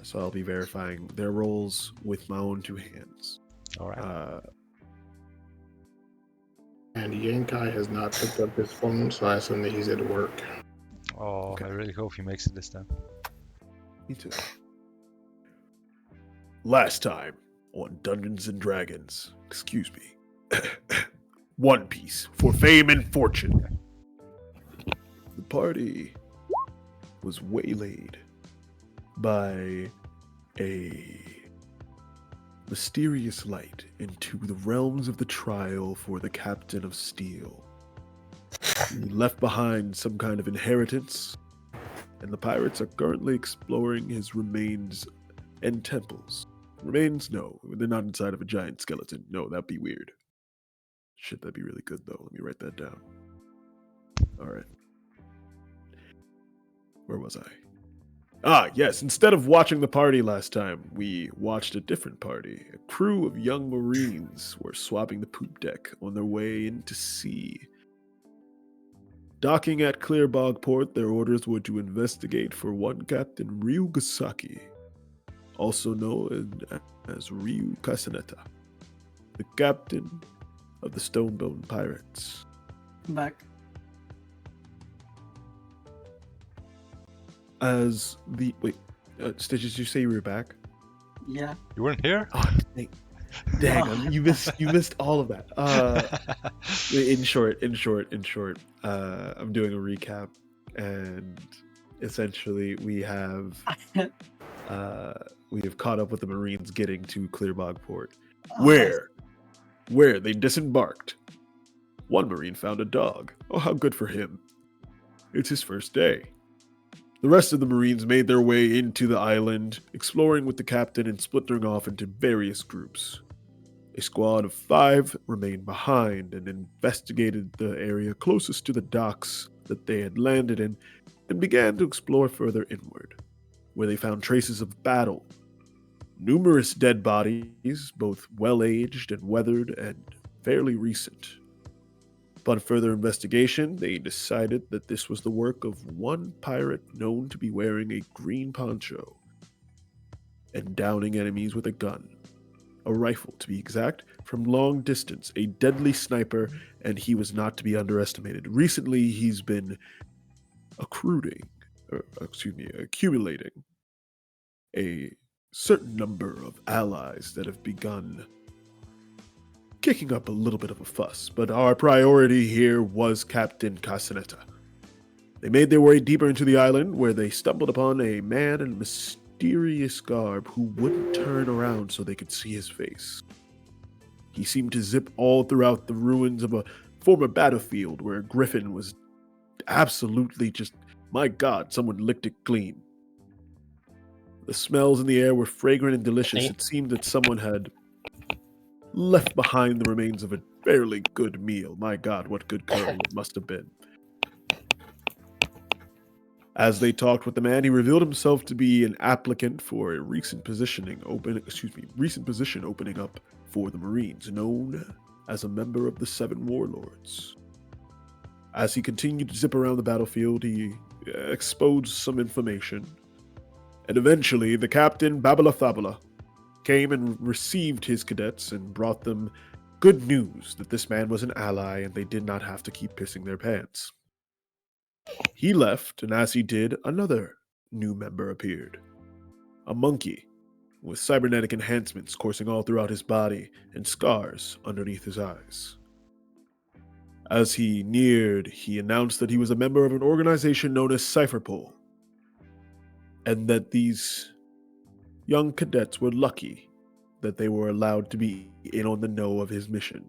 So I'll be verifying their roles with my own two hands. All right. And Yankai has not picked up his phone, so I assume that he's at work. Oh, okay. I really hope he makes it this time. Me too. Last time on Dungeons and Dragons, excuse me, One Piece for fame and fortune. The party was waylaid by a mysterious light into the realms of the trial for the Captain of Steel. He left behind some kind of inheritance, and the pirates are currently exploring his remains and temples. Remains? No, they're not inside of a giant skeleton. No, that'd be weird. Shit, that'd be really good, though. Let me write that down. All right. Where was I? Ah, yes. Instead of watching the party last time, we watched a different party. A crew of young Marines were swapping the poop deck on their way into sea. Docking at Clearbog Port, their orders were to investigate for one Captain Ryugasaki, also known as Ryu Kasaneta, the captain of the Stonebone Pirates. Back. As the Stitches, you say you were back? Yeah. You weren't here? Oh, dang, you missed all of that. In short, I'm doing a recap, and essentially we have caught up with the Marines getting to Clearbog Port, where they disembarked. One Marine found a dog. Oh, how good for him! It's his first day. The rest of the Marines made their way into the island, exploring with the captain and splintering off into various groups. A squad of 5 remained behind and investigated the area closest to the docks that they had landed in and began to explore further inward, where they found traces of battle. Numerous dead bodies, both well-aged and weathered and fairly recent. Upon further investigation, they decided that this was the work of one pirate known to be wearing a green poncho and downing enemies with a gun. A rifle, to be exact, from long distance, a deadly sniper, and he was not to be underestimated. Recently, he's been accumulating a certain number of allies that have begun kicking up a little bit of a fuss, but our priority here was Captain Casaneta. They made their way deeper into the island, where they stumbled upon a man in mysterious garb who wouldn't turn around so they could see his face. He seemed to zip all throughout the ruins of a former battlefield where a griffin was absolutely just, my God, someone licked it clean. The smells in the air were fragrant and delicious. It seemed that someone had left behind the remains of a fairly good meal. My God, what good curry it must have been. As they talked with the man, he revealed himself to be an applicant for a recent position opening up for the Marines, known as a member of the 7 Warlords. As he continued to zip around the battlefield, he exposed some information, and eventually the captain, Babalathabala, came and received his cadets and brought them good news that this man was an ally and they did not have to keep pissing their pants. He left, and as he did, another new member appeared. A monkey with cybernetic enhancements coursing all throughout his body and scars underneath his eyes. As he neared, he announced that he was a member of an organization known as Cypherpole, and that these young cadets were lucky that they were allowed to be in on the know of his mission.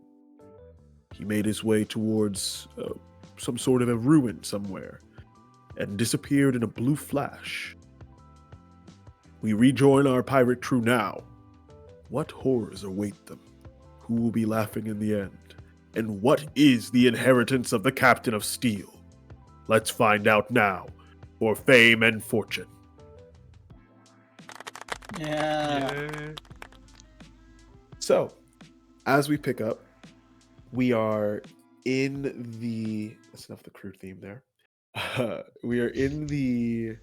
He made his way towards some sort of a ruin somewhere and disappeared in a blue flash. We rejoin our pirate crew now. What horrors await them? Who will be laughing in the end? And what is the inheritance of the Captain of Steel? Let's find out now, for fame and fortune. Yeah. So, as we pick up, we are in the... That's enough the crew theme there. We are in the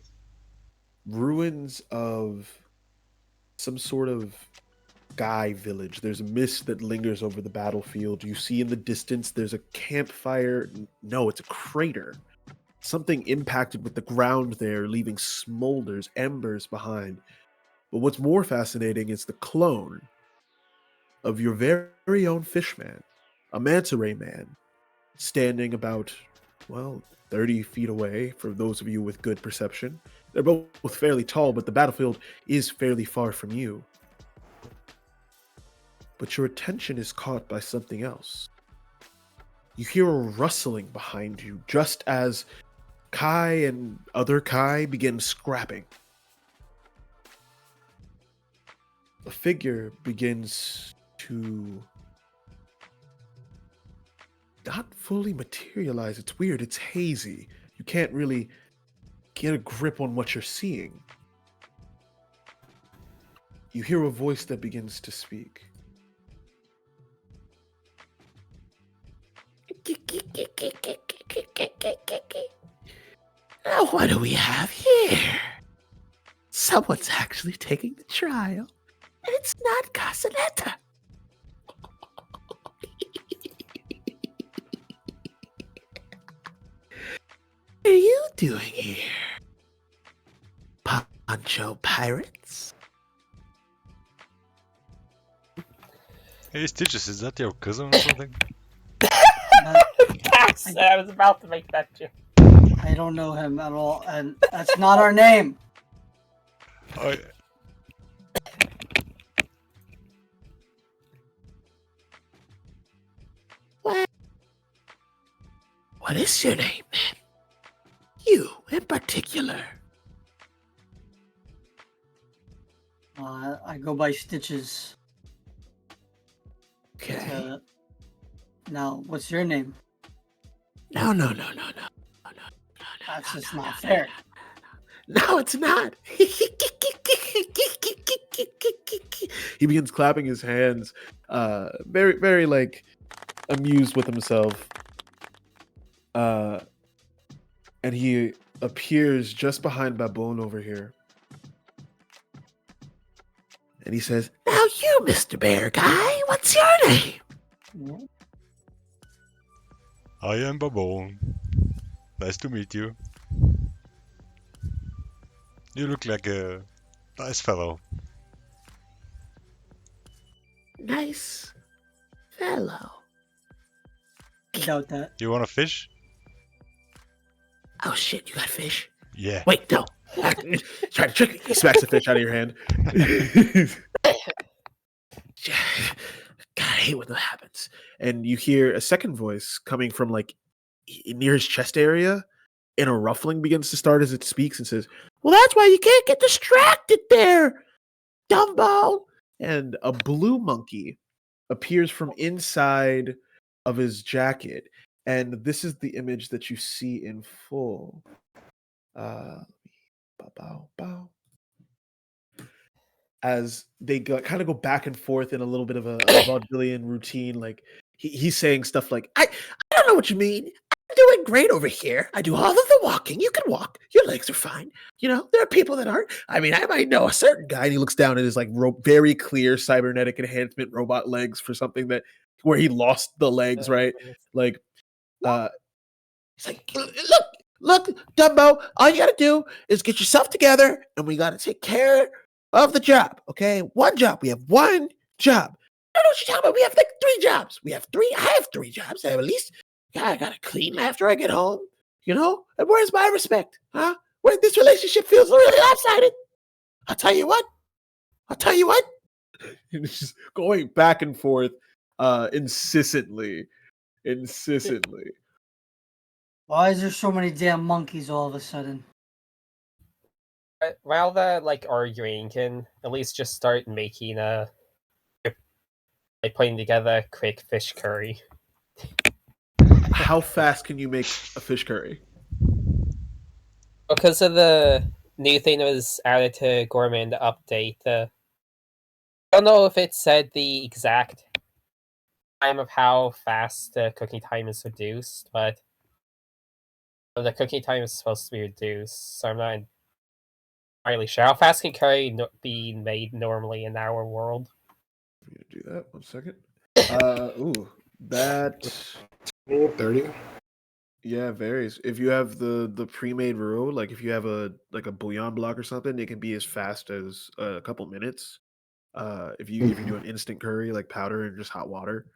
ruins of some sort of Guy village. There's a mist that lingers over the battlefield. You see in the distance there's a campfire. No, it's a crater. Something impacted with the ground there, leaving smolders, embers behind. But what's more fascinating is the clone of your very own fishman, a manta ray man, standing about, well, 30 feet away for those of you with good perception. They're both fairly tall, but the battlefield is fairly far from you. But your attention is caught by something else. You hear a rustling behind you just as Kai and other Kai begin scrapping. A figure begins to not fully materialize. It's weird. It's hazy. You can't really get a grip on what you're seeing. You hear a voice that begins to speak. Now, what do we have here? Someone's actually taking the trial, and it's not Casanetta. What are you doing here? Poncho Pirates? Hey, Stitches, is that your cousin or something? I was about to make that joke. I don't know him at all, and that's not our name. Oh, What is your name, then? You, in particular. I go by Stitches. Okay. Now, what's your name? No. That's just not fair. No, it's not. He begins clapping his hands, very, very like amused with himself. And he appears just behind Baboon over here. And he says, "Now you, Mr. Bear Guy, what's your name?" I am Babone. Nice to meet you. You look like a nice fellow. Nice fellow. I doubt that. You want a fish? Oh shit, you got fish? Yeah. Wait, no. Try to trick me. He smacks the fish out of your hand. God, I hate when that happens. And you hear a second voice coming from like near his chest area, and a ruffling begins to start as it speaks and says, Well, that's why you can't get distracted there, Dumbo. and a blue monkey appears from inside of his jacket. And this is the image that you see in full. Bow. As they kind of go back and forth in a little bit of a vaudevillian routine, like he's saying stuff like, I don't know what you mean. I'm doing great over here. I do all of the walking. You can walk. Your legs are fine. You know, there are people that aren't. I mean, I might know a certain guy. and he looks down at his like very clear cybernetic enhancement robot legs for something that where he lost the legs, right? Like, He's like, look, Dumbo, all you got to do is get yourself together and we got to take care of the job, okay? One job. We have one job. I don't know what you're talking about. We have like 3 jobs. I have 3 jobs. I have at least, I got to clean after I get home, you know? And where's my respect, huh? Where this relationship feels really lopsided. I'll tell you what. and it's just going back and forth incessantly. Why is there so many damn monkeys all of a sudden? Rather like arguing, can at least just start making like putting together a quick fish curry. How fast can you make a fish curry? Because of the new thing that was added to Gourmet in the update, I don't know if it said the exact time of how fast the cooking time is reduced, but the cooking time is supposed to be reduced, so I'm not entirely sure. How fast can curry be made normally in our world? I'm gonna do that. 1 second. Ooh, that 30. yeah varies. If you have the pre-made roux, like if you have a bouillon block or something, it can be as fast as a couple minutes. If you do an instant curry like powder and just hot water,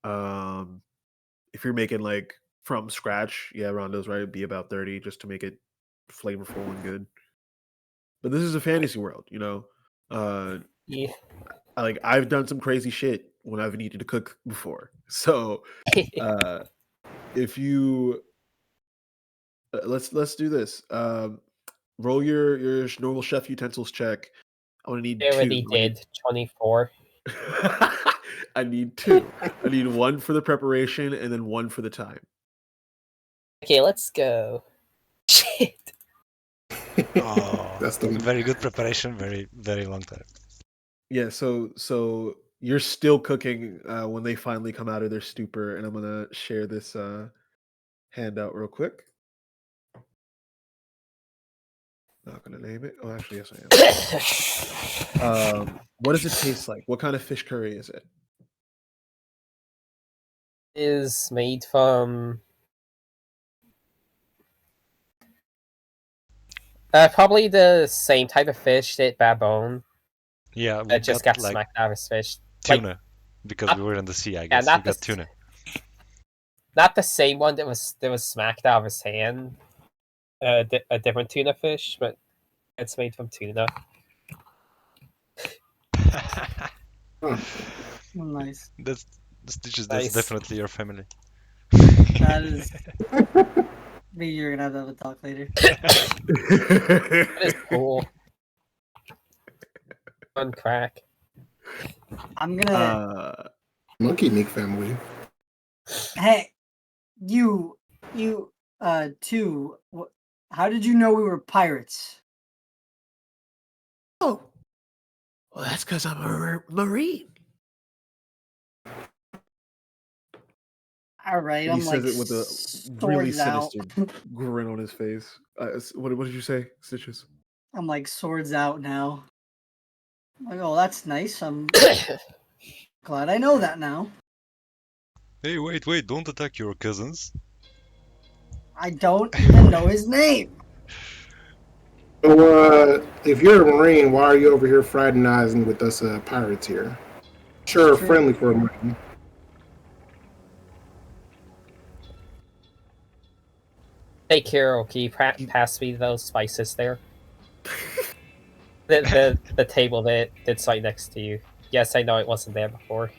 um, if you're making like from scratch, yeah, Rondo's right. It'd be about 30 just to make it flavorful and good. But this is a fantasy world, you know. Yeah. Like I've done some crazy shit when I've needed to cook before. So if you let's do this. Roll your normal chef utensils check. I want to need I already two. did 24. I need two. I need one for the preparation and then one for the time. Okay, let's go. Shit. Oh, That's the very good preparation. Very long time. Yeah, so you're still cooking when they finally come out of their stupor, and I'm gonna share this handout real quick. Not gonna name it. Oh, actually, yes, I am. What does it taste like? What kind of fish curry is it? Is made from probably the same type of fish that baboon Yeah, we that just got got like smacked out of his fish. tuna Like, because we were in the sea. I guess not we got the- tuna. not the same one that was smacked out of his hand. A different tuna fish, but it's made from tuna. Huh. Nice. That's Stitches. Nice. That's definitely your family. That is. Maybe you're gonna have a talk later. That is cool. Fun crack. I'm gonna. Monkey Meat family. Hey, you, two. How did you know we were pirates? Oh, well, that's because I'm a Marine. All right, He I'm says like it with a really swords out. sinister grin on his face. What did you say, Stitches? I'm like swords out now. I'm like, oh, that's nice. I'm glad I know that now. Hey, wait! Don't attack your cousins. I don't even know his name. So, if you're a Marine, why are you over here fraternizing with us pirates here? Sure, True. friendly for a Marine. Hey, Kiro, can you pass me those spices there? The table that's right next to you. Yes, I know it wasn't there before.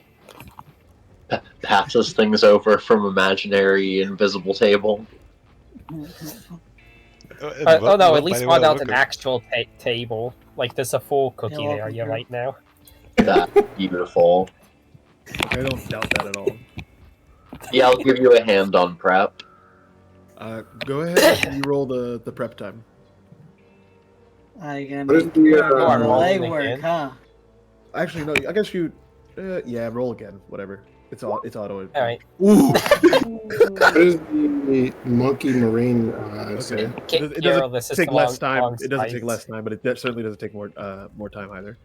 Passes things over from imaginary invisible table. Oh no, at By least the brought way, out look an at- actual table. Like there's a full cookie You're welcome, area Kiro. right now. That's beautiful. I don't doubt that at all. Yeah, I'll give you a hand on prep. Go ahead and you roll the prep time. I gonna What is make the, Oh, I'm rolling legwork, again. huh? Actually, no. I guess you. Yeah, roll again. Whatever. It's auto. All right. Ooh. What is the monkey Marine say? K- It Kiro, doesn't this is take the less time. long It doesn't take spice. less time, but it certainly doesn't take more time either.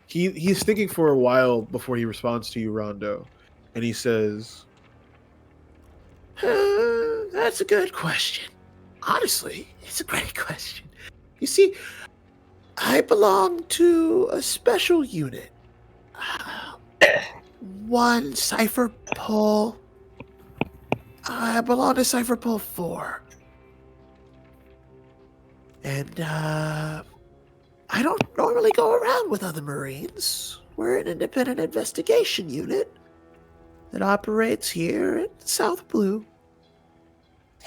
He's thinking for a while before he responds to you, Rondo, and he says, That's a good question. Honestly, it's a great question. You see, I belong to a special unit. One Cipher Pull. I belong to Cipher Pull 4. And, I don't normally go around with other Marines. We're an independent investigation unit that operates here in South Blue.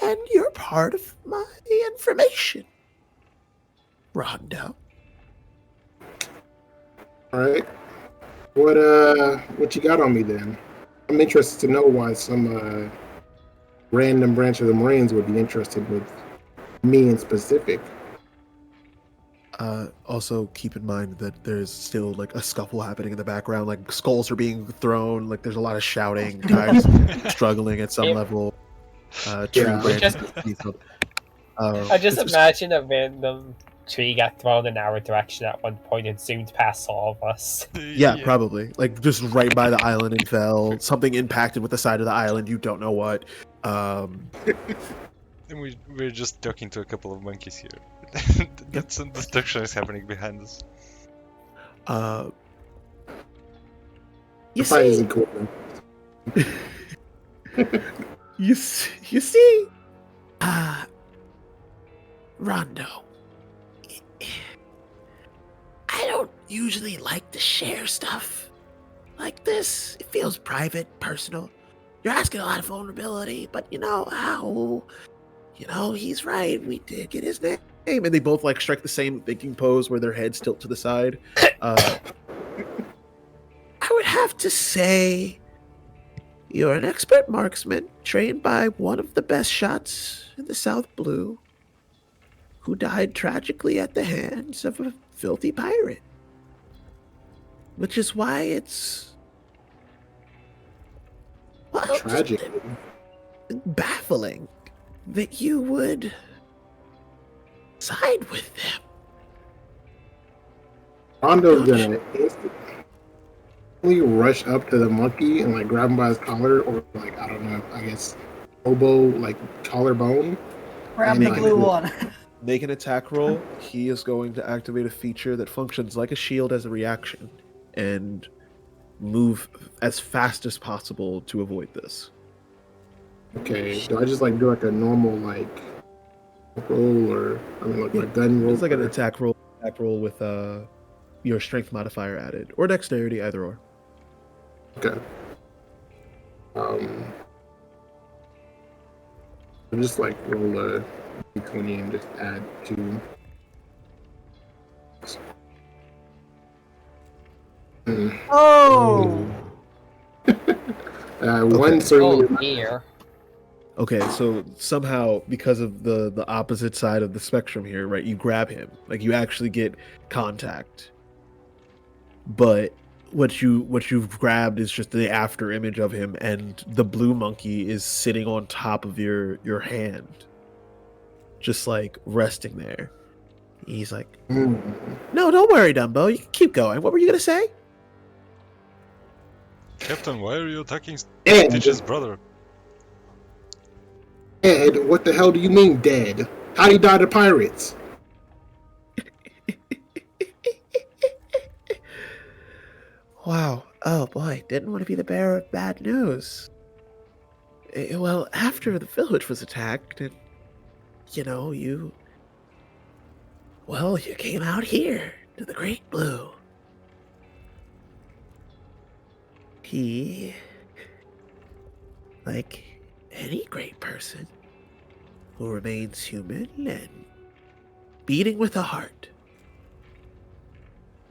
And you're part of my information, Rondo. All right. What you got on me then? I'm interested to know why some random branch of the Marines would be interested with me in specific. Also keep in mind that there's still like a scuffle happening in the background. Like skulls are being thrown. Like there's a lot of shouting. Guys struggling at some Yeah. level. Tree Yeah. branches. I just it's imagine a random tree got thrown in our direction at one point and zoomed past all of us. Yeah, probably. Like just right by the island and fell. Something impacted with the side of the island. You don't know what. And we're just talking to a couple of monkeys here. That's some destruction is happening behind us. You The fight see, isn't cool. you see, Rondo. I don't usually like to share stuff like this. It feels private, personal. You're asking a lot of vulnerability, but he's right. We did get his name. And they both like strike the same thinking pose where their heads tilt to the side. I would have to say you're an expert marksman, trained by one of the best shots in the South Blue, who died tragically at the hands of a filthy pirate. Which is why it's Tragic. baffling that you would side with them. Rondo's gonna instantly rush up to the monkey and like grab him by his collar, or like I don't know, I guess elbow, like collarbone. Grab And the like, blue one. Make an attack roll. He is going to activate a feature that functions like a shield as a reaction and move as fast as possible to avoid this. Okay, do I just like do like a normal like roll, or I mean like a gun roll? It's like an attack roll with your strength modifier added, or dexterity, either or. Okay. I'll just like roll a d20 and just add 2. Oh! One certainly. Oh dear. Okay, so somehow because of the opposite side of the spectrum here, right? You grab him, like you actually get contact, but what you've grabbed is just the after image of him, and the blue monkey is sitting on top of your hand, just like resting there. He's like, "No, don't worry, Dumbo. You can keep going. What were you gonna say?" Captain, why are you attacking Ed. Stitch's brother? Ed, what the hell do you mean dead? How'd he die to pirates? Wow. Oh boy, didn't want to be the bearer of bad news. Well, after the village was attacked, and you came out here to the Great Blue. He, like any great person who remains human and beating with a heart,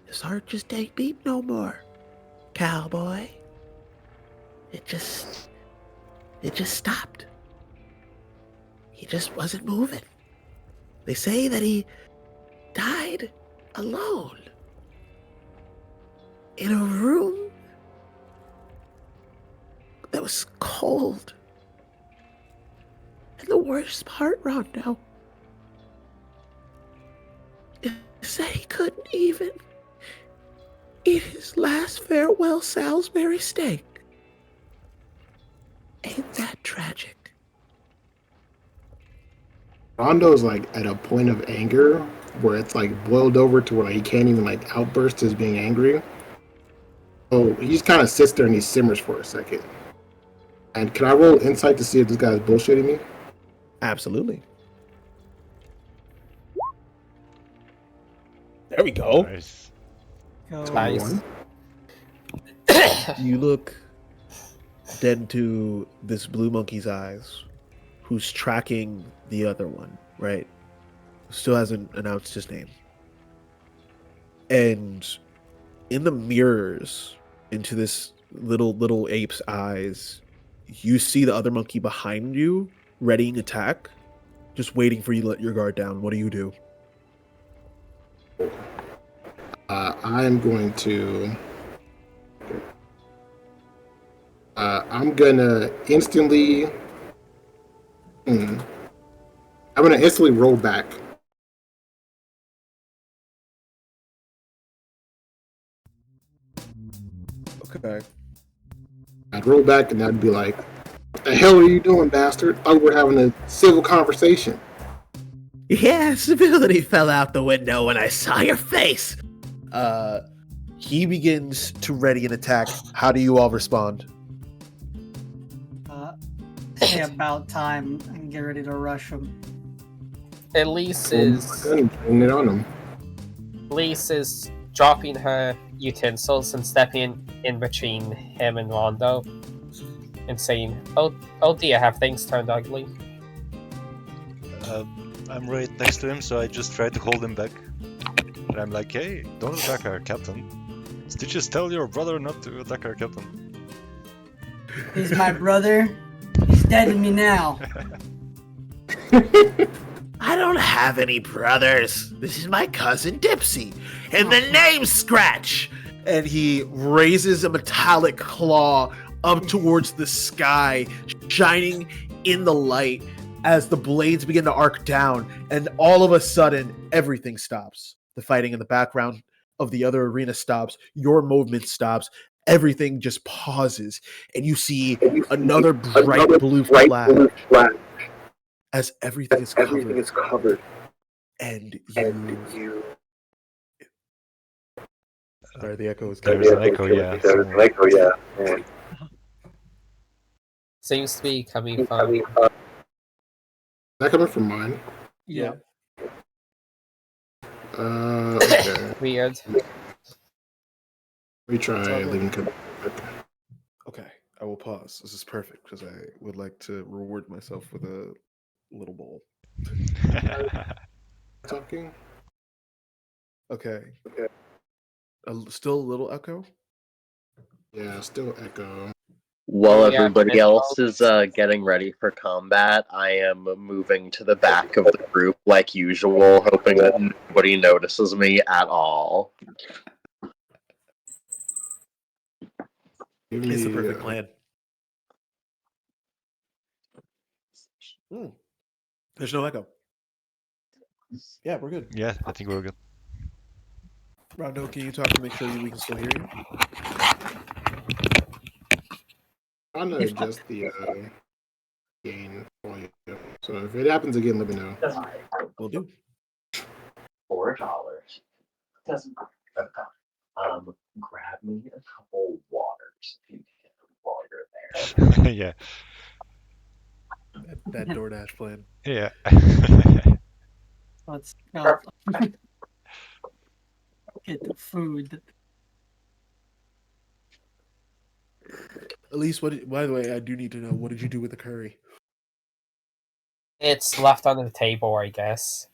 his heart just ain't beat no more, cowboy. It just stopped. He just wasn't moving. They say that he died alone in a room that was cold. And the worst part, Rondo, is that he couldn't even eat his last farewell Salisbury steak. Ain't that tragic? Rondo's like at a point of anger where it's like boiled over to where like, he can't even like outburst his being angry. So he just kind of sits there and he simmers for a second. And can I roll insight to see if this guy's bullshitting me? Absolutely. There we go. Nice. Go. Nice. You look dead into this blue monkey's eyes, who's tracking the other one, right? Still hasn't announced his name. And in the mirrors into this little ape's eyes, you see the other monkey behind you, readying attack, just waiting for you to let your guard down. What do you do? I am going to. I'm gonna instantly. I'm gonna instantly roll back Okay. I'd roll back and I'd be like, "What the hell are you doing, bastard? I thought we were having a civil conversation." Yeah, civility fell out the window when I saw your face. He begins to ready an attack. How do you all respond? Say about time and get ready to rush him. Elise is Bring it on him. Elise is dropping her utensils and stepping in between him and Rondo and saying, "Oh dear, have things turned ugly?" I'm right next to him, so I just try to hold him back. And I'm like, hey, don't attack our captain. Stitches, tell your brother not to attack our captain. He's my brother. He's dead to me now. I don't have any brothers. This is my cousin Dipsy, and the name's Scratch. And he raises a metallic claw up towards the sky, shining in the light as the blades begin to arc down, and all of a sudden, everything stops. The fighting in the background of the other arena stops. Your movement stops. Everything just pauses, and you see another bright blue flag as everything is covered. And you... Sorry, the echo is There's an echo, yeah. Seems to be coming from. Is that coming from mine? Yeah. Okay. Weird. Let me try leaving. Okay, I will pause. This is perfect because I would like to reward myself with a little bowl. Talking. Okay. Still a little echo? Yeah, still echo. While Yeah, everybody it- else is getting ready for combat, I am moving to the back of the group like usual, hoping that nobody notices me at all. Give It's the me, perfect plan. There's no echo. Yeah, we're good. Yeah, I think we're good. Rondo, can you talk to make sure we can still hear you? I'm gonna adjust the gain for you. So if it happens again, let me know. Will do. $4. Doesn't matter. Grab me a couple waters if you can while you're there. Yeah. That DoorDash plan. Yeah. Let's go. Get the food. Elise, by the way, I do need to know, what did you do with the curry? It's left on the table, I guess.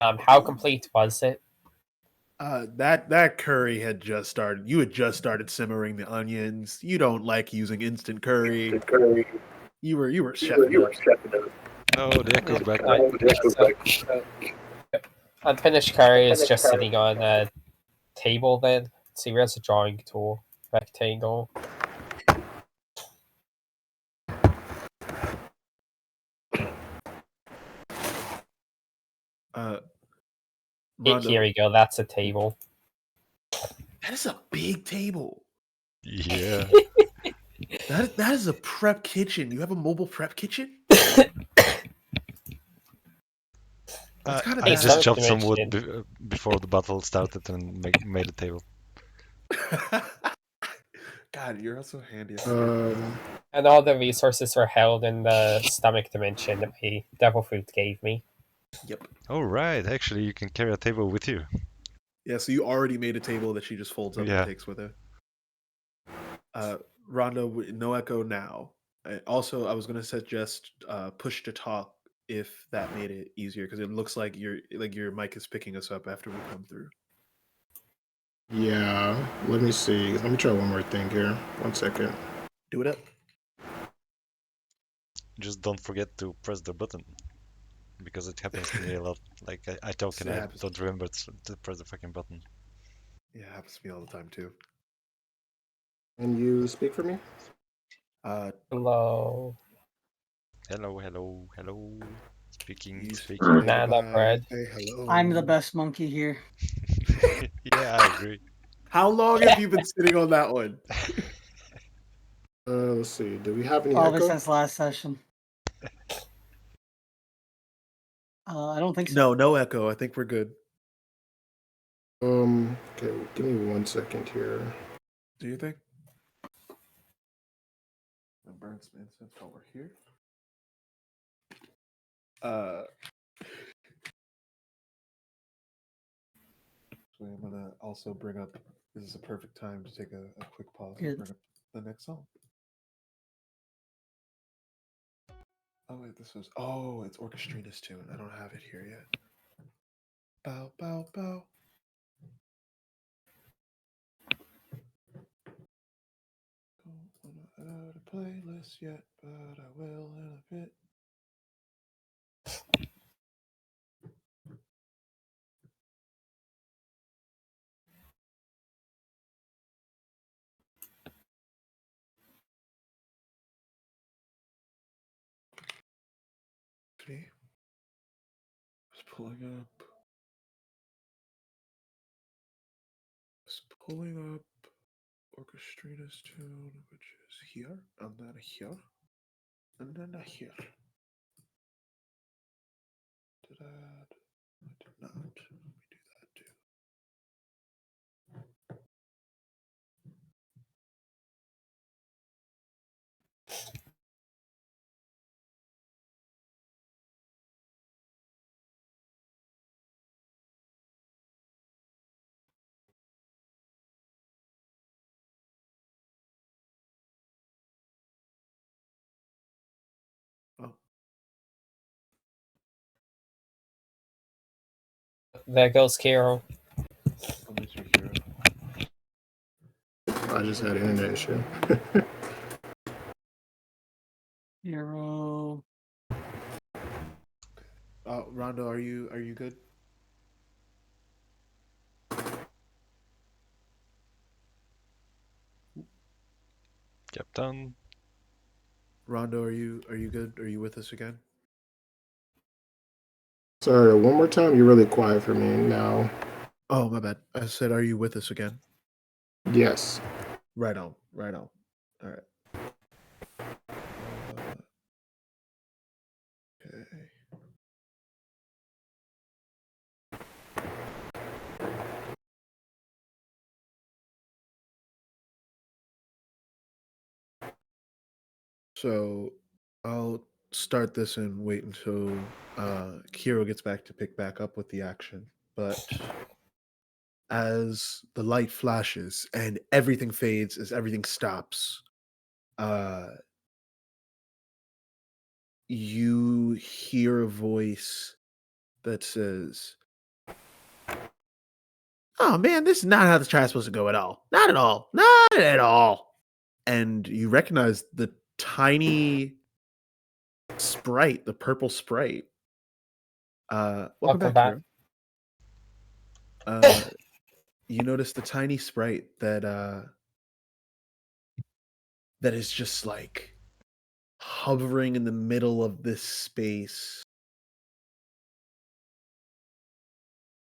How complete was it? That curry had just started. You had just started simmering the onions. You don't like using instant curry. You were chefing up. Oh, the echo's back. Unfinished curry is just sitting on a table then. See, where's the drawing tool? Rectangle. Rondo, Here we go, that's a table. that is a big table. Yeah. That is a prep kitchen. You have a mobile prep kitchen? That's kind of I bad. just chopped Something some wood mentioned. before the battle started and made a table. God, you're also handy. And all the resources were held in the stomach dimension that my devil fruit gave me. Yep. Oh, right. Actually, you can carry a table with you. Yeah, so you already made a table that she just folds up Yeah. and takes with her. Rondo, no echo now. Also, I was going to suggest push to talk if that made it easier, because it looks like your mic is picking us up after we come through. Yeah, let me see. Let me try one more thing here. 1 second. Do it up. Just don't forget to press the button. Because it happens to me a lot. Like, I talk and I don't remember to press the fucking button. Yeah, it happens to me all the time, too. Can you speak for me? Hello. Hello. Speaking. Nana bread. Say hello. I'm the best monkey here. Yeah, I agree. How long have you been sitting on that one? Let's see. Do we have any Probably echo? since last session. I don't think so. No echo. I think we're good. Okay, give me 1 second here. Do you think? The burns man since we're here. So I'm gonna also bring up. This is a perfect time to take a quick pause and Good. bring up the next song. Oh wait, this was. Oh, it's Orchestrina's tune. I don't have it here yet. Bow, bow, bow. Don't wanna add a playlist yet, but I will in a bit. See? Just pulling up. Just pulling up Orchestrina's tune, which is here, and then here, and then here. Did add? I did not. Let me do that too. Oh, There goes Kiro. I'll miss your hero. I just had an internet issue. Hero. Rondo, are you good? Captain. Rondo, are you good? Are you with us again? Sorry, one more time. You're really quiet for me now. Oh, my bad. I said, are you with us again? Yes. Right on. Right on. All right. Okay. So I'll start this and wait until Kiro gets back to pick back up with the action. But as the light flashes and everything fades, as everything stops, you hear a voice that says, "Oh man, this is not how the trial's supposed to go at all. Not at all. Not at all." And you recognize the tiny sprite, the purple sprite. Welcome back, back. Kiro. You notice the tiny sprite that is just like hovering in the middle of this space.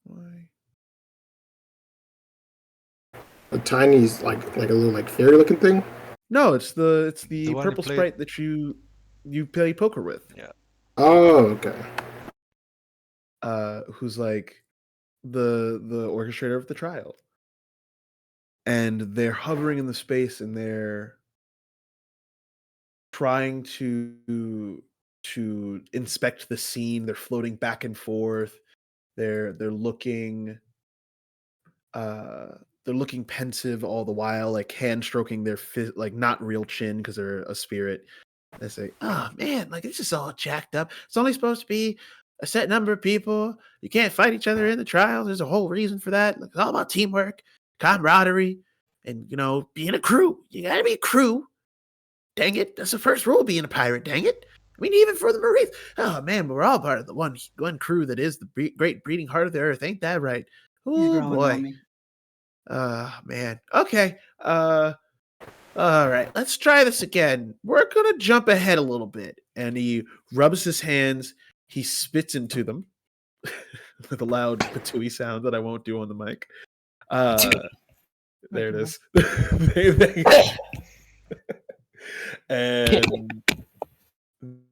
Why? A tiny's like a little like fairy looking thing. No, it's the The one you purple played- sprite that you play poker with. Yeah. Oh, okay. Who's like the orchestrator of the trial. And they're hovering in the space and they're trying to inspect the scene. They're floating back and forth. They're looking pensive all the while, like hand stroking their like not real chin because they're a spirit. They say, "Oh man, like this is all jacked up. It's only supposed to be a set number of people. You can't fight each other in the trials. There's a whole reason for that. Like, it's all about teamwork, camaraderie, and being a crew. You gotta be a crew. Dang it, that's the first rule of being a pirate. Dang it. I mean, even for the Marines. Oh man, but we're all part of the one crew that is the great breeding heart of the earth. Ain't that right? He's Oh growing boy. on me. Man. Okay. All right. Let's try this again. We're gonna jump ahead a little bit. And he rubs his hands. He spits into them with a loud patooey sound that I won't do on the mic. There it is. And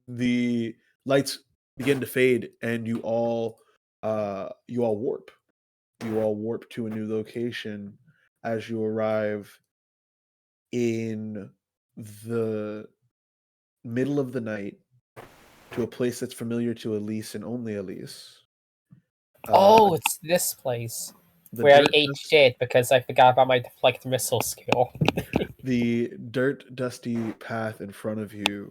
the lights begin to fade, and you all warp. You all warp to a new location as you arrive in the middle of the night to a place that's familiar to Elise and only Elise. Oh, it's this place the where I dirt ate dust- shit because I forgot about my deflect missile skill. The dirt dusty path in front of you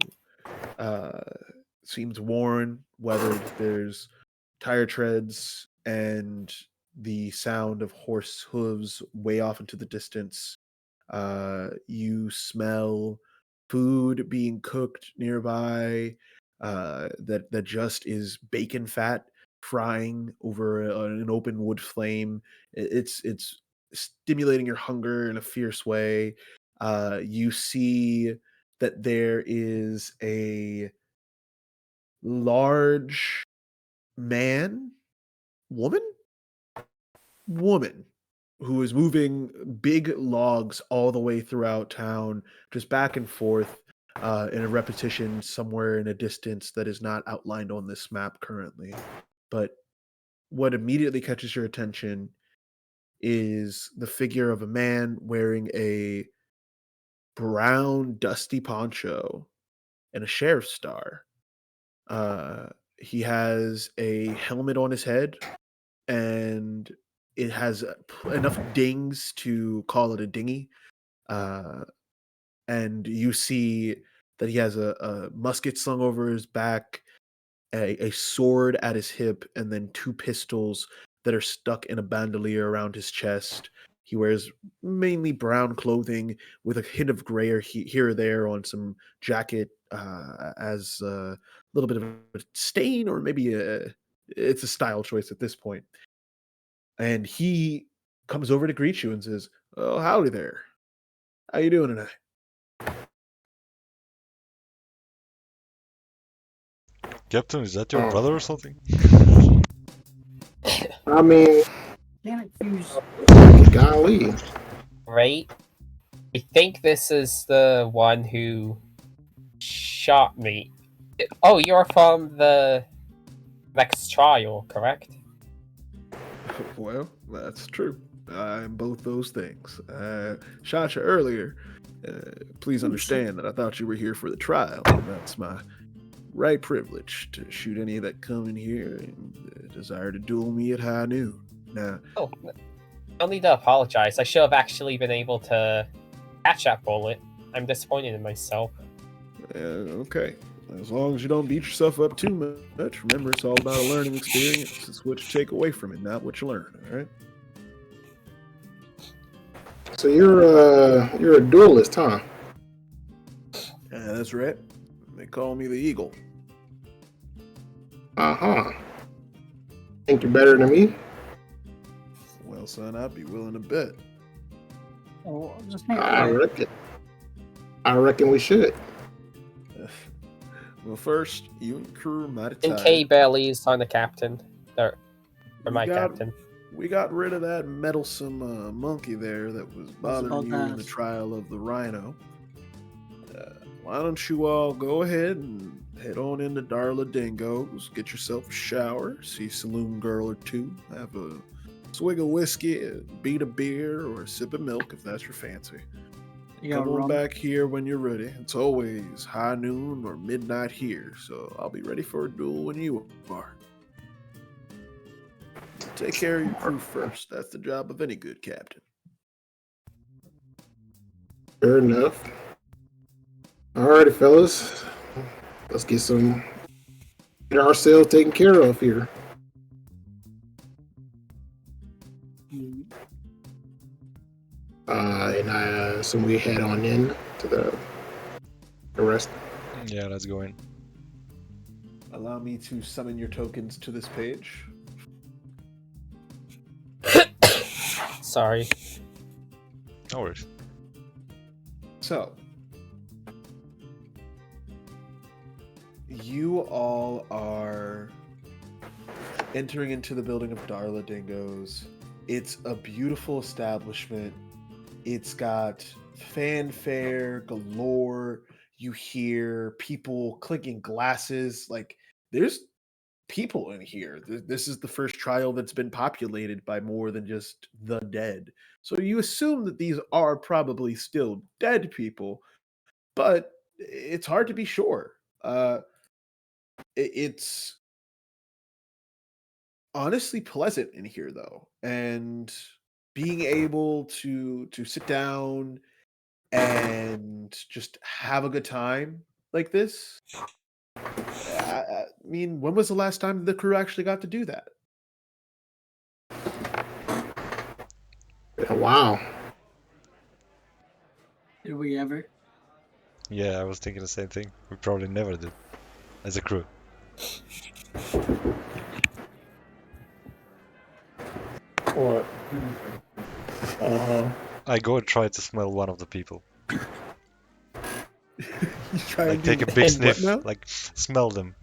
seems worn, weathered. There's tire treads and the sound of horse hooves way off into the distance. You smell food being cooked nearby that just is bacon fat frying over an open wood flame. It's stimulating your hunger in a fierce way. You see that there is a large man, woman who is moving big logs all the way throughout town, just back and forth in a repetition somewhere in a distance that is not outlined on this map currently. But what immediately catches your attention is the figure of a man wearing a brown, dusty poncho and a sheriff's star. He has a helmet on his head, and it has enough dings to call it a dinghy. And you see that he has a musket slung over his back, a sword at his hip, and then two pistols that are stuck in a bandolier around his chest. He wears mainly brown clothing with a hint of gray or here or there on some jacket as a little bit of a stain, or maybe it's a style choice at this point. And he comes over to greet you and says, "Oh, howdy there. How you doing tonight?" Captain, is that your Oh. brother or something? I mean, Can't accuse. golly. Right? I think this is the one who shot me. Oh, you're from the next trial, correct? Well, that's true. I'm both those things. Shot you earlier. Please understand that I thought you were here for the trial. That's my right privilege to shoot any that come in here and desire to duel me at high noon. Now, Oh, no need to apologize. I should have actually been able to catch that bullet. I'm disappointed in myself. okay. As long as you don't beat yourself up too much, remember it's all about a learning experience. It's what you take away from it, not what you learn, all right? So you're a duelist, huh? Yeah, that's right. They call me the Eagle. Uh-huh. Think you're better than me? Well, son, I'd be willing to bet. Oh, just hang I on. reckon we should. Well, first, you and crew might have And K barely is on the captain. Or my captain. We got rid of that meddlesome monkey there that was bothering you in the trial of the rhino. Why don't you all go ahead and head on into Darla Dingo's, get yourself a shower, see a saloon girl or two, have a swig of whiskey, a beat of beer, or a sip of milk if that's your fancy. Come on back here when you're ready. It's always high noon or midnight here, so I'll be ready for a duel when you are. Take care of your crew first. That's the job of any good captain. Fair enough. Alrighty, fellas. Let's get ourselves taken care of here. And I assume we head on in to the rest. Yeah, let's go in. Allow me to summon your tokens to this page. Sorry. No worries. So, you all are entering into the building of Darla Dingo's. It's a beautiful establishment It's got fanfare galore. You hear people clinking glasses. Like there's people in here. This is the first trial that's been populated by more than just the dead. So you assume that these are probably still dead people, but it's hard to be sure. It's honestly pleasant in here though, and being able to sit down and just have a good time like this. I mean, when was the last time the crew actually got to do that? Wow. Did we ever? Yeah, I was thinking the same thing. We probably never did as a crew. What? I go and try to smell one of the people. You try Like and take a do big what sniff, now? like smell them.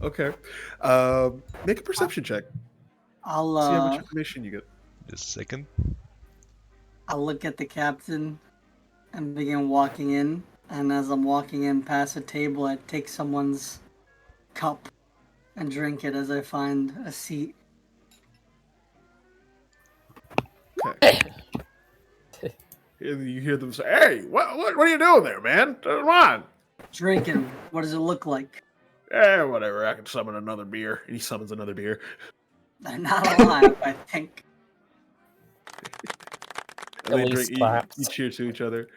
Okay. Make a perception check. I'll See how much information you get. Just a second. I'll look at the captain and begin walking in. And as I'm walking in past a table, I take someone's cup and drink it as I find a seat. Okay. You hear them say, "Hey, what are you doing there, man? Come on." Drinking. What does it look like? Whatever. I can summon another beer. And he summons another beer. They're not alive, I think. And they Elise drink. You claps. cheer to each other.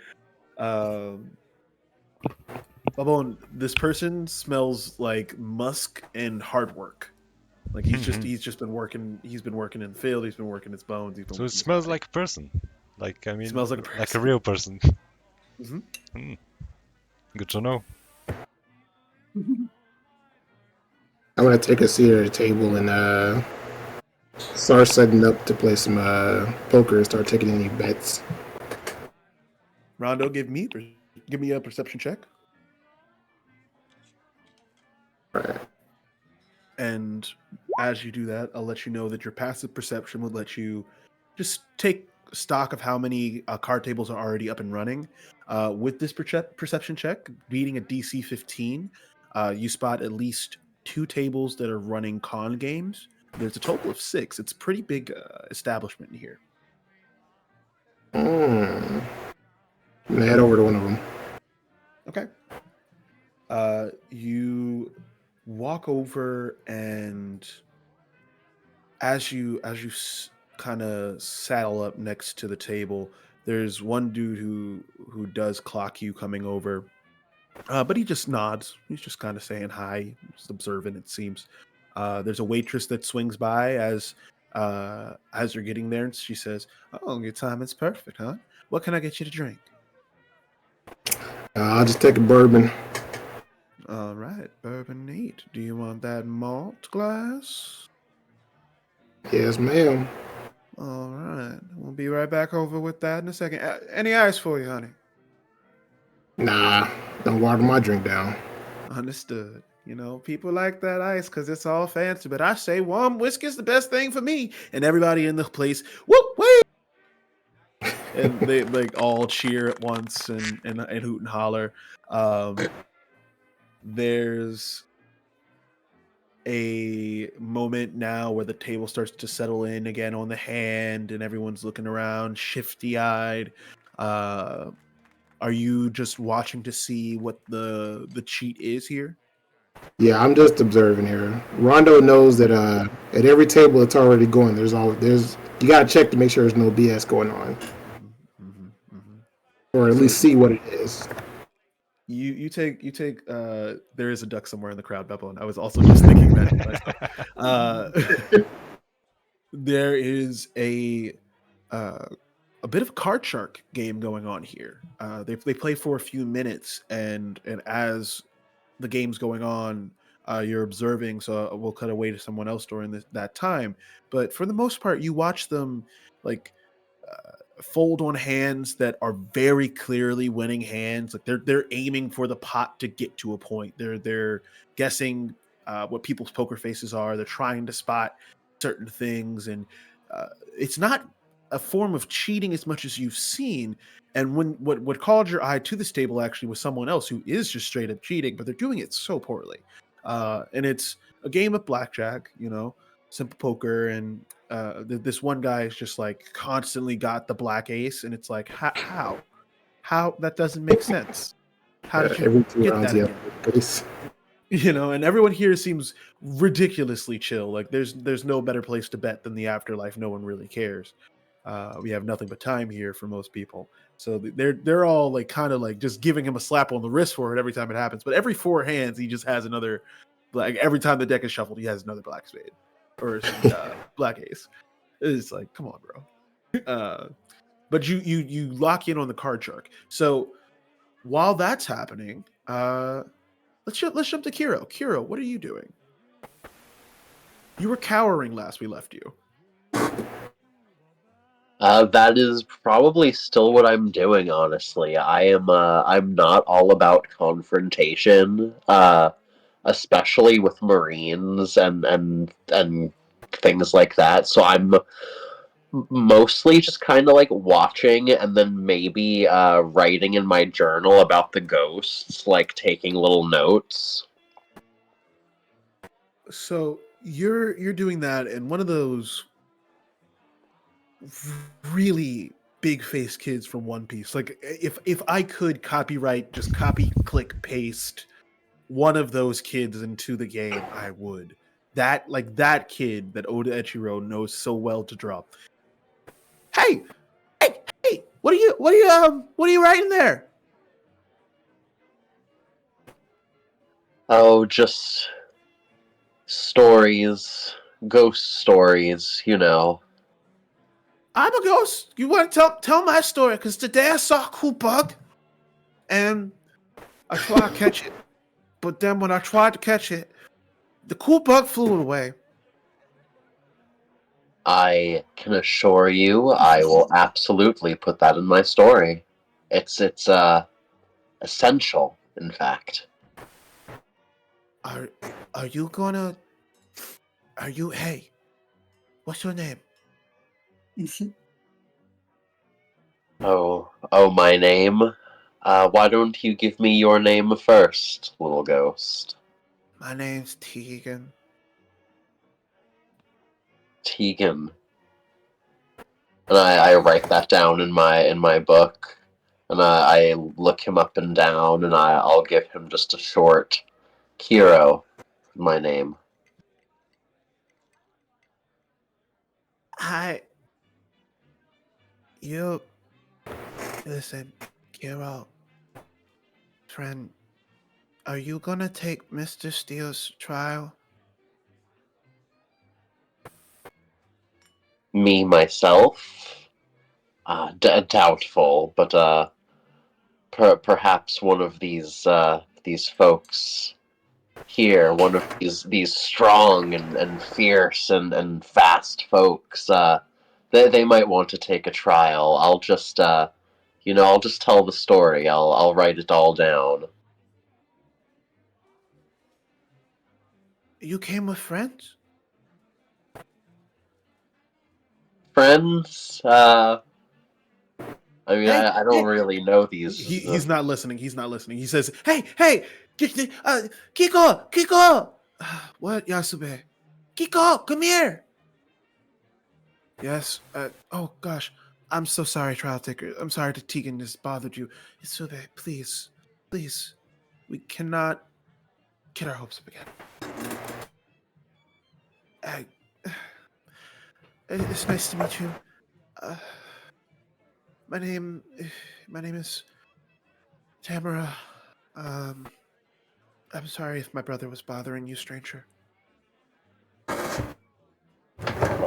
Babon, this person smells like musk and hard work. Like he's just been working. He's been working in the field. He's been working his bones. He's been So it working his smells body. like a person. Like, I mean, Smells like a like a person. real person. Mhm. Good to know. I'm gonna take a seat at a table and start setting up to play some poker and start taking any bets. Rondo, give me a perception check. Right. And as you do that, I'll let you know that your passive perception would let you just take stock of how many card tables are already up and running. With this perception check, beating a DC 15, you spot at least 2 tables that are running con games. There's a total of 6. It's a pretty big establishment in here. I'm gonna head over to one of them. Okay. You walk over, and as you kind of saddle up next to the table, there's one dude who does clock you coming over, but he just nods. He's just kind of saying hi, just observant. It seems. There's a waitress that swings by as you're getting there, and she says, "Oh, your timing's perfect, huh? What can I get you to drink?" I'll just take a bourbon. All right, bourbon neat. Do you want that malt glass? Yes, ma'am. All right, we'll be right back over with that in a second. Any ice for you, honey? Nah, don't water my drink down. Understood. You know, people like that ice because it's all fancy, but I say warm whiskey's the best thing for me. And everybody in the place, whoop, wait! And they like all cheer at once and hoot and holler. There's a moment now where the table starts to settle in again on the hand, and everyone's looking around, shifty-eyed. Are you just watching to see what the cheat is here? Yeah, I'm just observing here. Rondo knows that at every table it's already going. There's you gotta check to make sure there's no BS going on, or at So- least see what it is. You take there is a duck somewhere in the crowd, Beppo, and I was also just thinking that to myself. There is a bit of a card shark game going on here. They play for a few minutes, and as the game's going on, you're observing. So we'll cut away to someone else during that time. But for the most part, you watch them like fold on hands that are very clearly winning hands. Like they're aiming for the pot to get to a point. They're guessing what people's poker faces are. They're trying to spot certain things, and it's not a form of cheating as much as you've seen. And what called your eye to this table actually was someone else who is just straight up cheating, but they're doing it so poorly. And it's a game of blackjack, simple poker, and this one guy is just like constantly got the black ace, and it's like how that doesn't make sense. How did you Every 2 get rounds, that you again? have base. And everyone here seems ridiculously chill. Like there's no better place to bet than the afterlife. No one really cares. We have nothing but time here for most people, so they're all like kind of like just giving him a slap on the wrist for it every time it happens. But every 4 hands, he just has another black. Every time the deck is shuffled, he has another black spade or black ace. It's like, come on, bro. But you lock in on the card shark. So while that's happening, let's jump to Kiro. Kiro, what are you doing? You were cowering last we left you. That is probably still what I'm doing, honestly. I'm not all about confrontation, especially with Marines and things like that. So I'm mostly just kind of like watching and then maybe writing in my journal about the ghosts, like taking little notes. So you're doing that, and one of those really big faced kids from One Piece. Like if I could just copy, click, paste one of those kids into the game, I would. That kid that Oda Echiro knows so well to draw. Hey, what are you writing there? Oh, just stories, ghost stories, I'm a ghost. You want to tell my story? Because today I saw a cool bug, and I tried to catch it. But then when I tried to catch it, the cool bug flew away. I can assure you I will absolutely put that in my story. It's essential, in fact. Are you gonna? Hey, what's your name? Oh, my name? Why don't you give me your name first, little ghost? My name's Tegan. Tegan. And I write that down in my book, and I look him up and down, and I'll give him just a short Kiro, my name. Listen, Kiro, friend, are you gonna take Mr. Steele's trial? Me, myself? Doubtful, but perhaps one of these folks here, one of these strong and fierce and fast folks, they might want to take a trial. I'll just I'll just tell the story. I'll write it all down. You came with friends? Friends? I mean, I don't really know these. He's not listening. He's not listening. He says, Hey, Kiko! What, Yasube? Kiko, come here! Yes, oh gosh. I'm so sorry, Trial Taker. I'm sorry that Tegan has bothered you. Yasube, please. We cannot get our hopes up again. It's nice to meet you. My name is Tamara. I'm sorry if my brother was bothering you, stranger.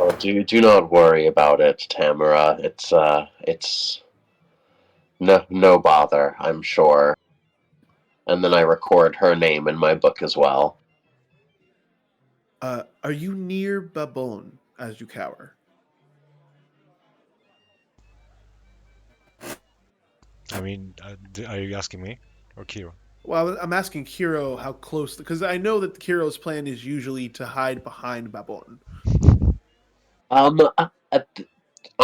Oh, do not worry about it, Tamara. It's no bother, I'm sure. And then I record her name in my book as well. are you near Babon as you cower? I mean, are you asking me or Kiro? Well, I'm asking Kiro how close, because I know that Kiro's plan is usually to hide behind Babon. Um,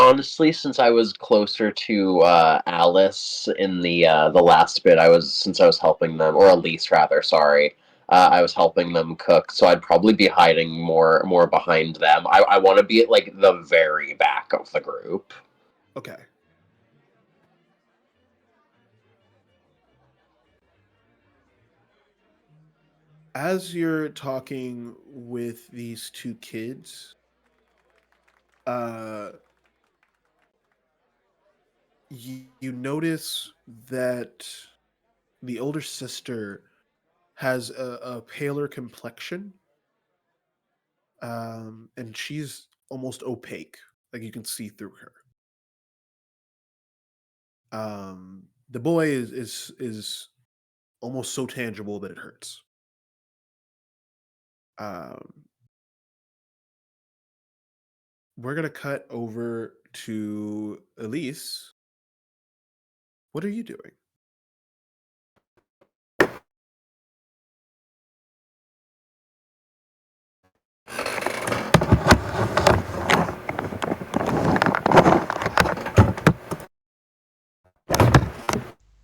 honestly, since I was closer to Alice in the last bit, since I was helping them, or Elise rather, sorry, I was helping them cook, so I'd probably be hiding more behind them. I want to be at like the very back of the group. Okay. As you're talking with these two kids, you notice that the older sister has a paler complexion, and she's almost opaque, like you can see through her. The boy is almost so tangible that it hurts. Um, we're gonna cut over to Elise. What are you doing?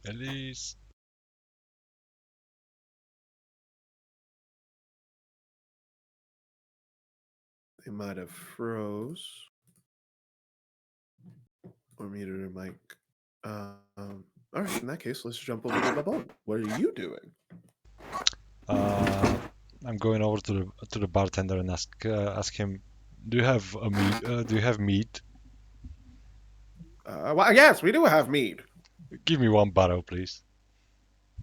Elise. They might have froze or muted her mic. All right, in that case, let's jump over to Babon. What are you doing? I'm going over to the bartender and ask him, do you have a meat? Do you have meat? Well, yes, we do have mead. Give me one bottle, please.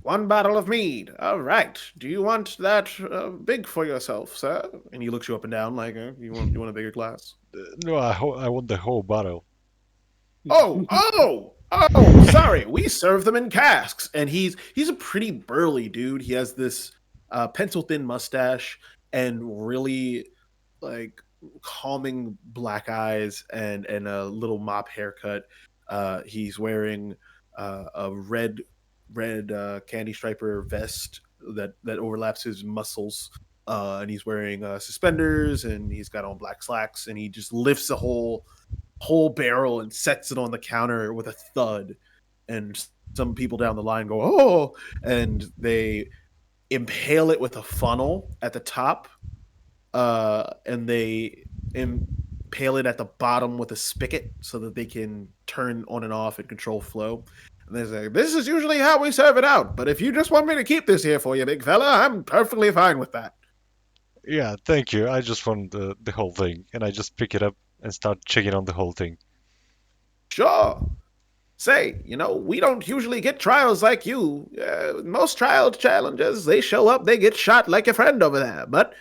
One bottle of mead. All right. Do you want that big for yourself, sir? And he looks you up and down like, you want a bigger glass? No, I want the whole bottle. Oh! Sorry. We serve them in casks. And he's a pretty burly dude. He has this pencil thin mustache and really like calming black eyes and a little mop haircut. He's wearing a red candy striper vest that overlaps his muscles, and he's wearing suspenders, and he's got on black slacks, and he just lifts a whole barrel and sets it on the counter with a thud, and some people down the line go, oh, and they impale it with a funnel at the top, and they impale it at the bottom with a spigot so that they can turn on and off and control flow. And they say, this is usually how we serve it out, but if you just want me to keep this here for you, big fella, I'm perfectly fine with that. Yeah, thank you. I just want the whole thing, and I just pick it up and start checking on the whole thing. Sure. Say, we don't usually get trials like you. Most trial challengers, they show up, they get shot like your friend over there, but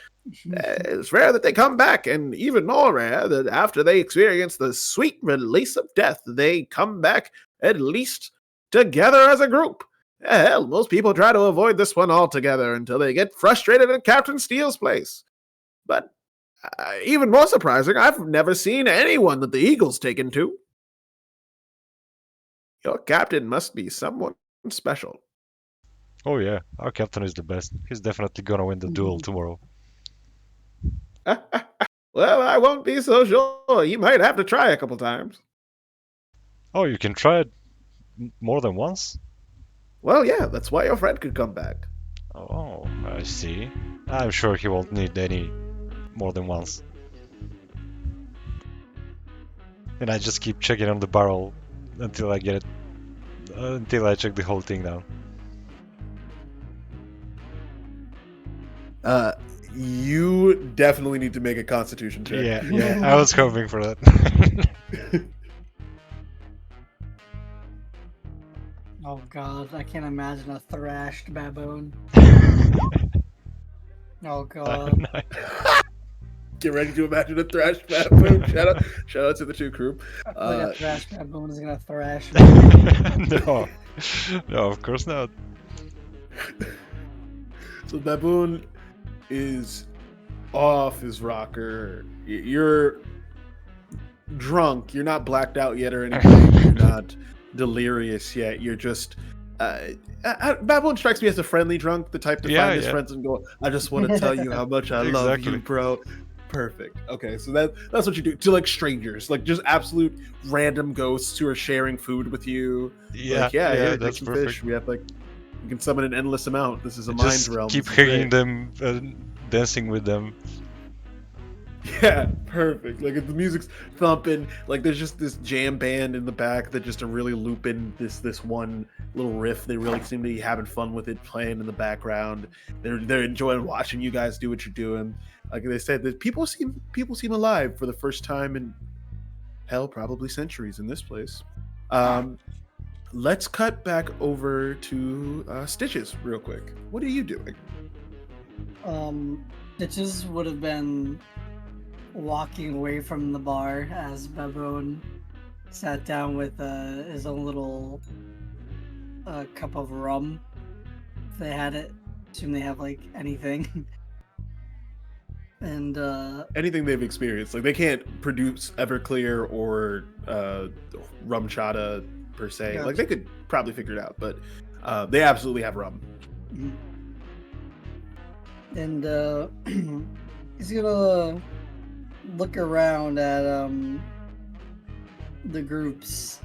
it's rare that they come back, and even more rare that after they experience the sweet release of death, they come back at least together as a group. Hell, most people try to avoid this one altogether until they get frustrated at Captain Steele's place. But even more surprising, I've never seen anyone that the Eagle's taken to. Your captain must be someone special. Oh yeah, our captain is the best. He's definitely gonna win the duel tomorrow. Well, I won't be so sure. You might have to try a couple times. Oh, you can try it more than once? Well, yeah, that's why your friend could come back. Oh, I see. I'm sure he won't need any more than once. And I just keep checking on the barrel until I get it, until I check the whole thing down. You definitely need to make a constitution check. Yeah, I was hoping for that. Oh god, I can't imagine a thrashed baboon. Oh god. Get ready to imagine a thrash baboon. Shout out to the two crew. I feel like a thrashed baboon is gonna thrash me. No, of course not. So baboon is off his rocker. You're drunk. You're not blacked out yet or anything. You're not delirious yet. You're just baboon strikes me as a friendly drunk, the type to find his friends and go, I just want to tell you how much I love you, bro. Perfect. Okay, so that's what you do to like strangers, like just absolute random ghosts who are sharing food with you. Yeah, Like, yeah, yeah, here, take that's some perfect. fish. We have like, you can summon an endless amount. This is a mind Just realm. keep This is hugging great. them, dancing with them. Yeah, perfect. Like if the music's thumping, like there's just this jam band in the back that just are really looping this one little riff. They really seem to be having fun with it, playing in the background. They're enjoying watching you guys do what you're doing. Like they said, that people seem alive for the first time in hell, probably centuries in this place. Let's cut back over to Stitches real quick. What are you doing? Stitches would have been walking away from the bar as Baboon sat down with his own little cup of rum. If they had it, assume they have like anything. And Anything they've experienced, like they can't produce Everclear or rum chata per se. Gotcha. Like they could probably figure it out, but they absolutely have rum. and he's gonna look around at the groups.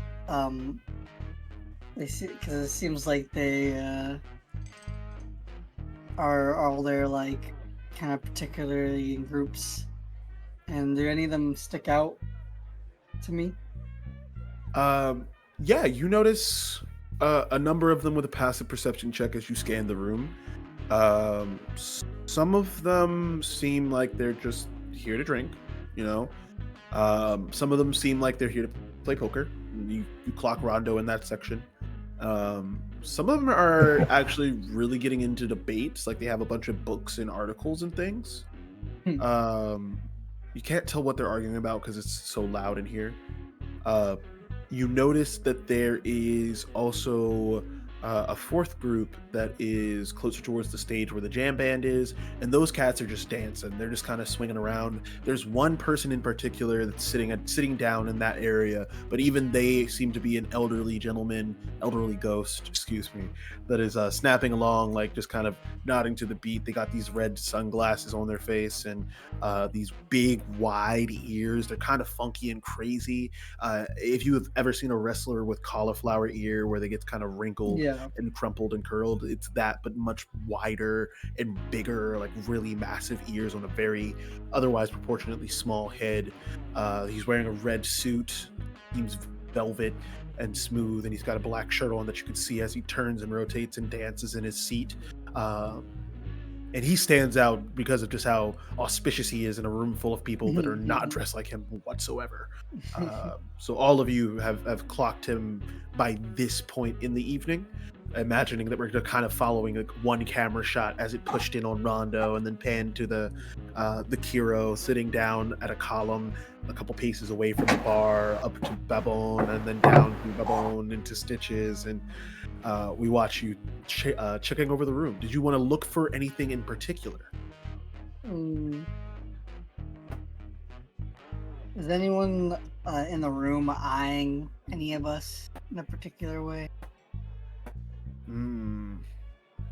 They see, because it seems like they are all there, like kind of particularly in groups. And do any of them stick out to me? Yeah, you notice a number of them with a passive perception check as you scan the room. Some of them seem like they're just here to drink, you know. Some of them seem like they're here to play poker. You clock Rondo in that section. Some of them are actually really getting into debates, like they have a bunch of books and articles and things. You can't tell what they're arguing about because it's so loud in here. You notice that there is also a fourth group that is closer towards the stage where the jam band is, and those cats are just dancing. They're just kind of swinging around. There's one person in particular that's sitting down in that area, but even they seem to be an elderly ghost, excuse me, that is snapping along, like just kind of nodding to the beat. They got these red sunglasses on their face and these big wide ears. They're kind of funky and crazy. If you have ever seen a wrestler with cauliflower ear where they get kind of wrinkled and crumpled and curled, it's that, but much wider and bigger, like really massive ears on a very otherwise proportionately small head. He's wearing a red suit, seems velvet and smooth, and he's got a black shirt on that you can see as he turns and rotates and dances in his seat. And he stands out because of just how auspicious he is in a room full of people that are not dressed like him whatsoever. So all of you have clocked him by this point in the evening, imagining that we're kind of following like one camera shot as it pushed in on Rondo and then panned to the Kiro sitting down at a column a couple paces away from the bar, up to Babon, and then down to Babon into Stitches, and we watch you checking over the room. Did you want to look for anything in particular? Is anyone in the room eyeing any of us in a particular way?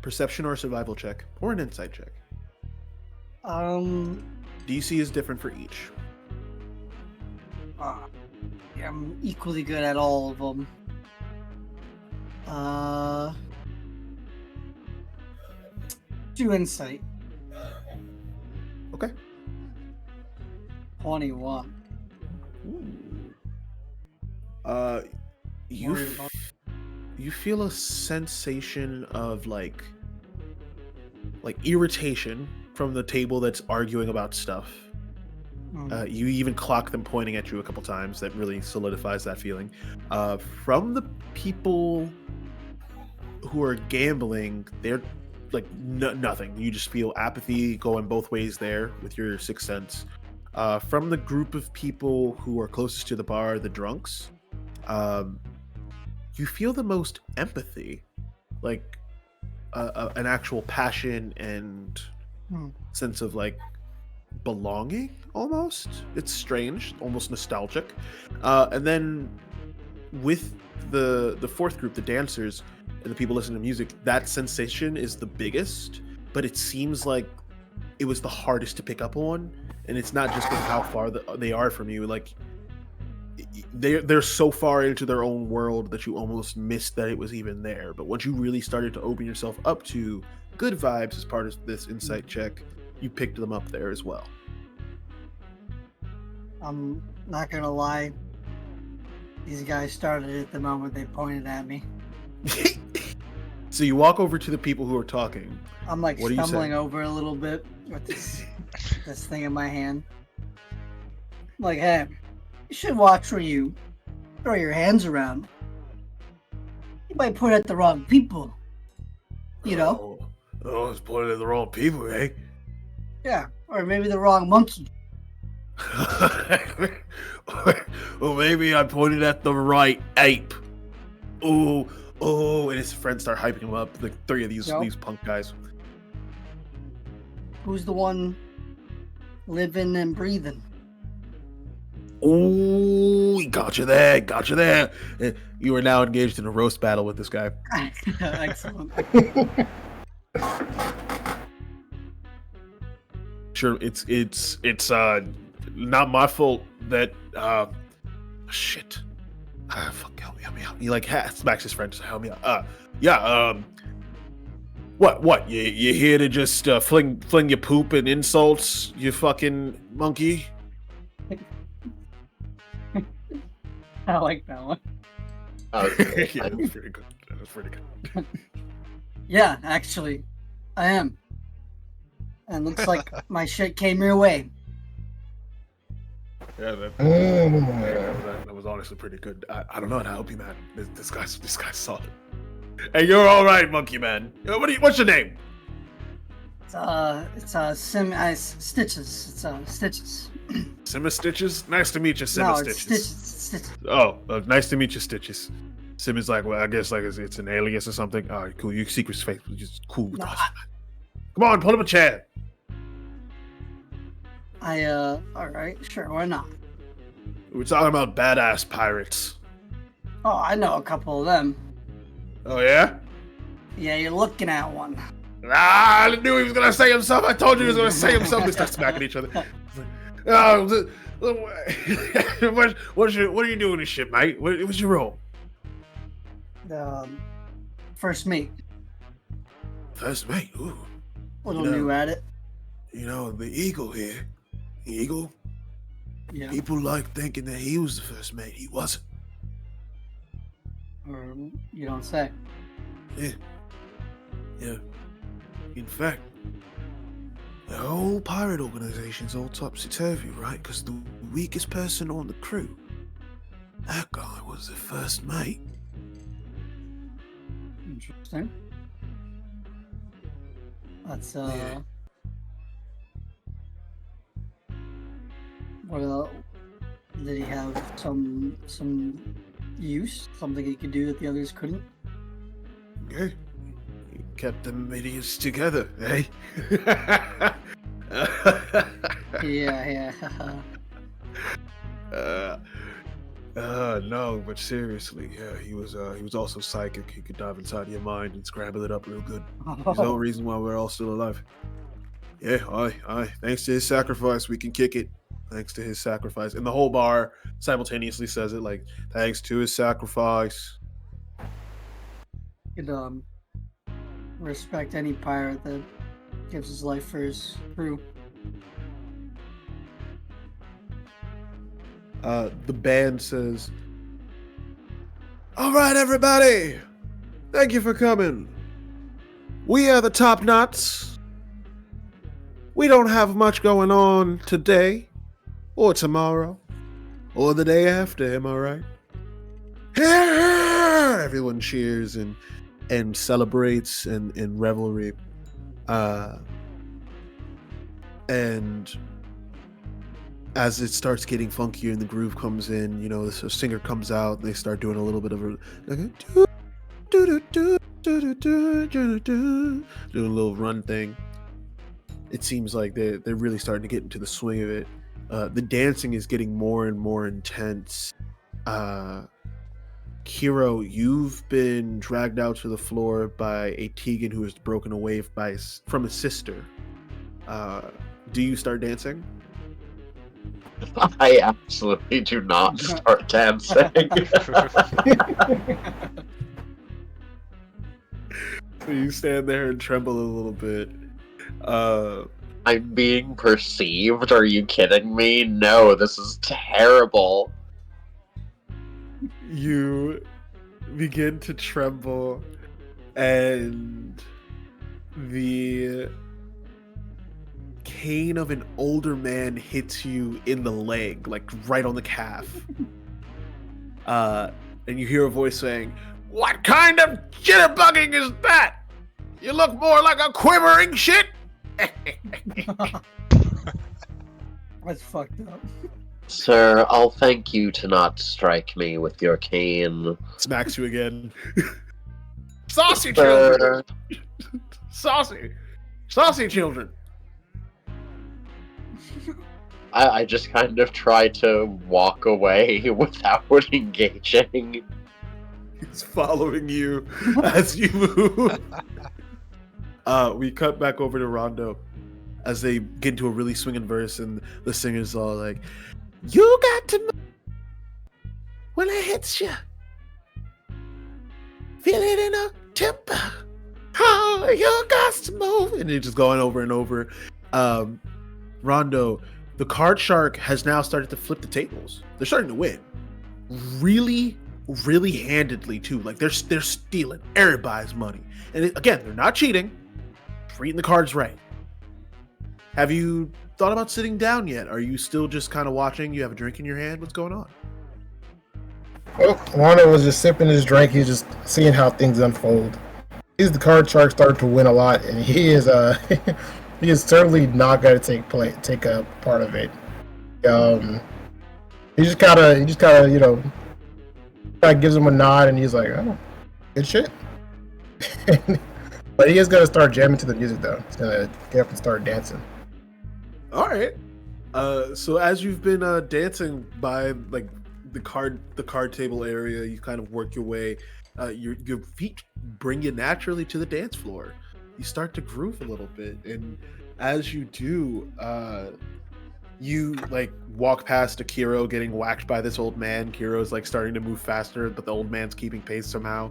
Perception or survival check, or an insight check. DC is different for each. Yeah, I'm equally good at all of them. 2 insight. Okay. 21. You feel a sensation of like irritation from the table that's arguing about stuff. You even clock them pointing at you a couple times. That really solidifies that feeling. From the people who are gambling, they're like nothing. You just feel apathy going both ways there with your sixth sense. From the group of people who are closest to the bar, the drunks, you feel the most empathy, like an actual passion and sense of like belonging almost. It's strange, almost nostalgic. And then with the fourth group, the dancers and the people listening to music, that sensation is the biggest, but it seems like it was the hardest to pick up on and it's not just because of how far they are from you. Like they're so far into their own world that you almost missed that it was even there. But once you really started to open yourself up to good vibes as part of this insight check, you picked them up there as well. I'm not gonna lie. These guys started it the moment they pointed at me. So you walk over to the people who are talking. I'm like What are you stumbling saying? over a little bit with this thing in my hand. I'm like, hey, you should watch where you throw your hands around. You might point at the wrong people. You know? Oh, I was pointing at the wrong people, eh? Yeah. Or maybe the wrong monkey. Or maybe I pointed at the right ape. Oh, and his friends start hyping him up. The three of these punk guys. Who's the one living and breathing? Oh, he got you there. You are now engaged in a roast battle with this guy. Excellent. Sure, it's not my fault that shit. Fuck, help me out. He like smacks his friend to help me out. What? You here to just fling your poop and insults, you fucking monkey? I like that one. Yeah, that was pretty good. Yeah, actually, I am. And looks like my shit came your way. Yeah, that was honestly pretty good. I don't know how to help you, man. This guy's solid. Hey, you're all right, monkey man. What's your name? It's Stitches. It's Stitches. Simma Stitches? Nice to meet you, Simma No, Stitches. it's Stitches. Oh, nice to meet you, Stitches. Simma's like, well, I guess like it's an alias or something. All right, cool. Your secret's fake. Just cool with us. Come on, pull up a chair. All right, sure, why not? We're talking about badass pirates. Oh, I know a couple of them. Oh, yeah? Yeah, you're looking at one. Ah, I knew he was gonna say himself. I told you he was gonna say himself. They start smacking each other. What are you doing this shit, mate? What's your role? First mate. First mate. Ooh. Little new at it. You know, the eagle here. The eagle. Yeah. People like thinking that he was the first mate. He wasn't. You don't say. Yeah. In fact, the whole pirate organization's all topsy-turvy, right? Because the weakest person on the crew, that guy was the first mate. Interesting. That's Yeah. Well, did he have some use? Something he could do that the others couldn't? Okay. He kept them idiots together, eh? Yeah. No, but seriously, yeah, he was also psychic. He could dive inside your mind and scramble it up real good. There's no reason why we're all still alive. Yeah, aye. Thanks to his sacrifice, we can kick it. Thanks to his sacrifice. And the whole bar simultaneously says it like, thanks to his sacrifice. Could respect any pirate that gives his life for his crew. The band says, all right, everybody. Thank you for coming. We are the Top Knots. We don't have much going on today, or tomorrow, or the day after, am I right? Everyone cheers and celebrates and revelry. And as it starts getting funkier and the groove comes in, you know, the singer comes out, they start doing a little bit of doing a little run thing. It seems like they're really starting to get into the swing of it. The dancing is getting more and more intense. Kiro, you've been dragged out to the floor by a Tegan who has broken away from a sister. Do you start dancing? I absolutely do not start dancing. So you stand there and tremble a little bit. I'm being perceived? Are you kidding me? No, this is terrible. You begin to tremble, and the cane of an older man hits you in the leg, like right on the calf. And you hear a voice saying, "What kind of jitterbugging is that? You look more like a quivering shit." That's fucked up. Sir, I'll thank you to not strike me with your cane. Smacks you again. Saucy children! Sir, Saucy children! I just kind of try to walk away without engaging. He's following you as you move. We cut back over to Rondo as they get into a really swinging verse, and the singer's all like, "You got to move when it hits you. Feel it in a temper. Oh, you got to move." And it's just going over and over. Rondo, the card shark has now started to flip the tables. They're starting to win. Really, really handedly, too. Like, they're stealing everybody's money. And again, they're not cheating. Reading the cards right. Have you thought about sitting down yet? Are you still just kind of watching? You have a drink in your hand? What's going on? Well, Wanda was just sipping his drink. He's just seeing how things unfold. He's the card shark started to win a lot, and he is he is certainly not going to take a part of it. He just kind of gives him a nod, and he's like, "Oh, good shit." But he is going to start jamming to the music, though. He's going to get up and start dancing. All right. So as you've been dancing by like the card table area, you kind of work your way. Your feet bring you naturally to the dance floor. You start to groove a little bit, and as you do, you like walk past Akiro getting whacked by this old man. Kiro's like starting to move faster, but the old man's keeping pace somehow.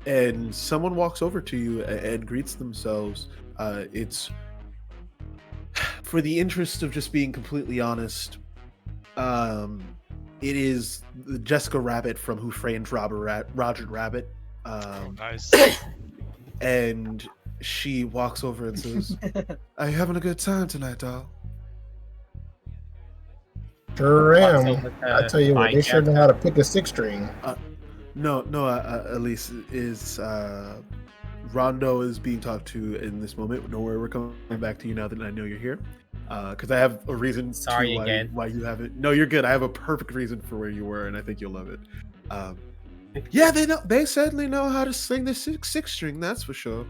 And someone walks over to you and greets themselves. It's, for the interest of just being completely honest, it is Jessica Rabbit from Who Framed Roger Rabbit. Nice. And she walks over and says, "Are you having a good time tonight, doll?" Sure am. Awesome. I tell you what, they sure know how to pick a six string. No, Elise is Rondo is being talked to in this moment. Don't worry, we're coming back to you now that I know you're here. Because I have a reason why you haven't. No, you're good. I have a perfect reason for where you were, and I think you'll love it. Yeah, they know. They certainly know how to sing the six string. That's for sure.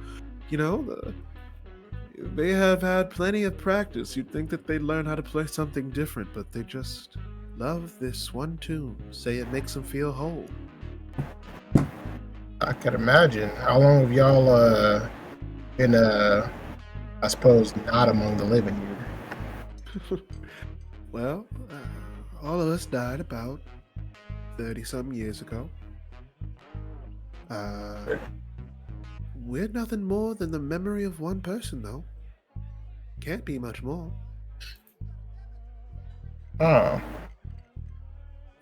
You know, they have had plenty of practice. You'd think that they'd learn how to play something different, but they just love this one tune. Say it makes them feel whole. I can imagine. How long have y'all been, I suppose, not among the living here? Well, all of us died about 30-something years ago. We're nothing more than the memory of one person, though. Can't be much more. Oh.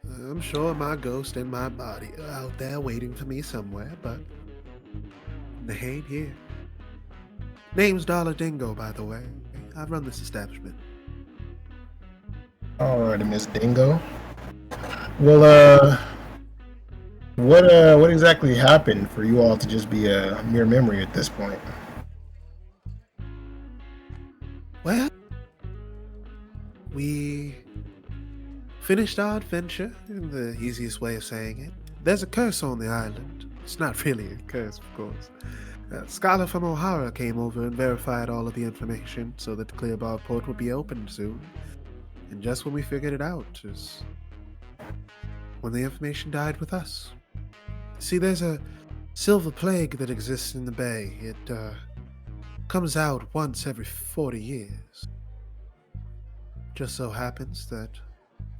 I'm sure my ghost and my body are out there waiting for me somewhere, but they ain't here. Name's Dollar Dingo, by the way. I run this establishment. Alrighty, Miss Dingo. Well, what exactly happened for you all to just be a mere memory at this point? Well, we finished our adventure in the easiest way of saying it. There's a curse on the island. It's not really a curse, of course. A scholar from O'Hara came over and verified all of the information so that the Clearbar port would be open soon. And just when we figured it out, just when the information died with us. See, there's a silver plague that exists in the bay. It comes out once every 40 years. just so happens that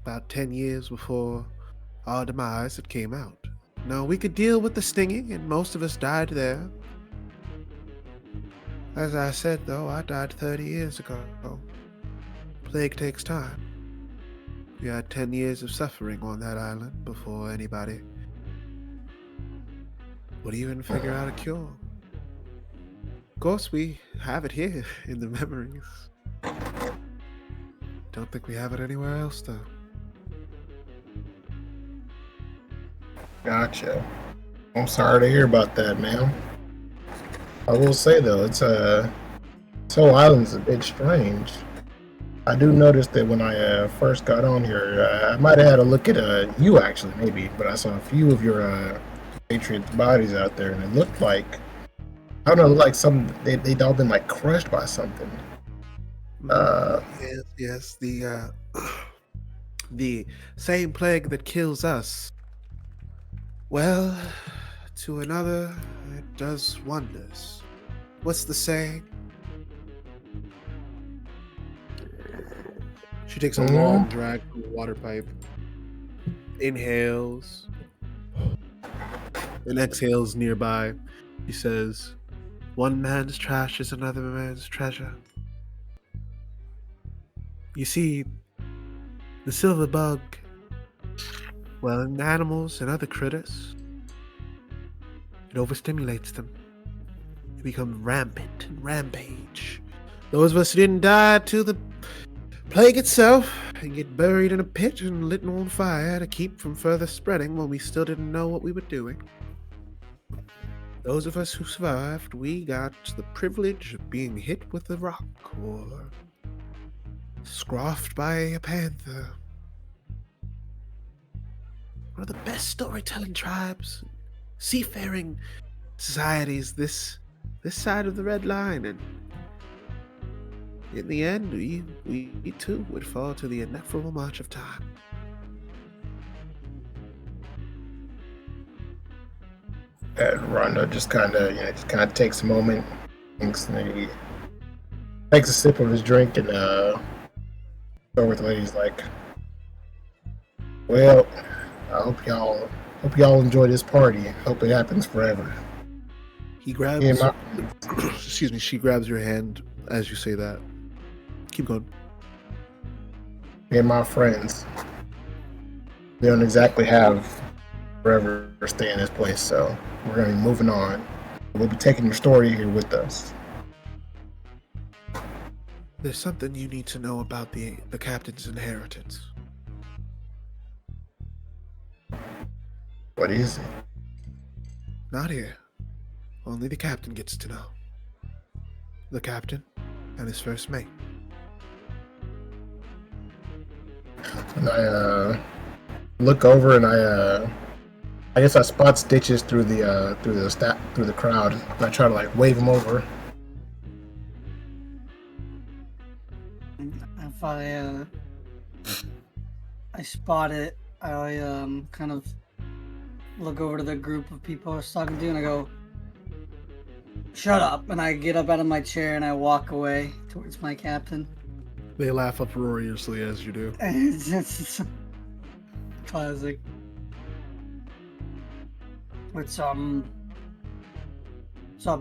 about 10 years before our demise, it came out. No, we could deal with the stinging, and most of us died there. As I said, though, I died 30 years ago. Plague takes time. We had 10 years of suffering on that island before anybody would even figure out a cure. Of course, we have it here in the memories. Don't think we have it anywhere else, though. Gotcha. I'm sorry to hear about that, man. I will say though, it's Soul Island's a bit strange. I do notice that when I first got on here, I might have had a look at you actually, maybe, but I saw a few of your Patriots bodies out there, and it looked like I don't know, like they'd all been like crushed by something. Yes, the same plague that kills us. Well, to another, it does wonders. What's the saying? She takes a long drag from the water pipe, inhales, and exhales nearby. He says, "One man's trash is another man's treasure." You see, the silver bug, well, in animals and other critters, it overstimulates them. They become rampant and rampage. Those of us who didn't die to the plague itself and get buried in a pit and lit on fire to keep from further spreading when we still didn't know what we were doing. Those of us who survived, we got the privilege of being hit with a rock or scruffed by a panther. One of the best storytelling tribes, seafaring societies this side of the red line, and in the end, we too would fall to the ineffable march of time. And Rondo just kind of takes a moment, thinks, and he takes a sip of his drink, and over the lady's like, "Well, I hope y'all enjoy this party. Hope it happens forever." He grabs, Yeah, excuse me, she grabs your hand as you say that. Keep going. Me and my friends, we don't exactly have forever stay in this place, so we're gonna be moving on. We'll be taking your story here with us. There's something you need to know about the captain's inheritance. What is it? Not here. Only the captain gets to know. The captain and his first mate. And I look over, and I guess I spot Stitches through the crowd, and I try to like wave him over. If I spot it, I kind of look over to the group of people I was talking to, and I go, "Shut up!" And I get up out of my chair and I walk away towards my captain. They laugh uproariously as you do. It's classic. What's up,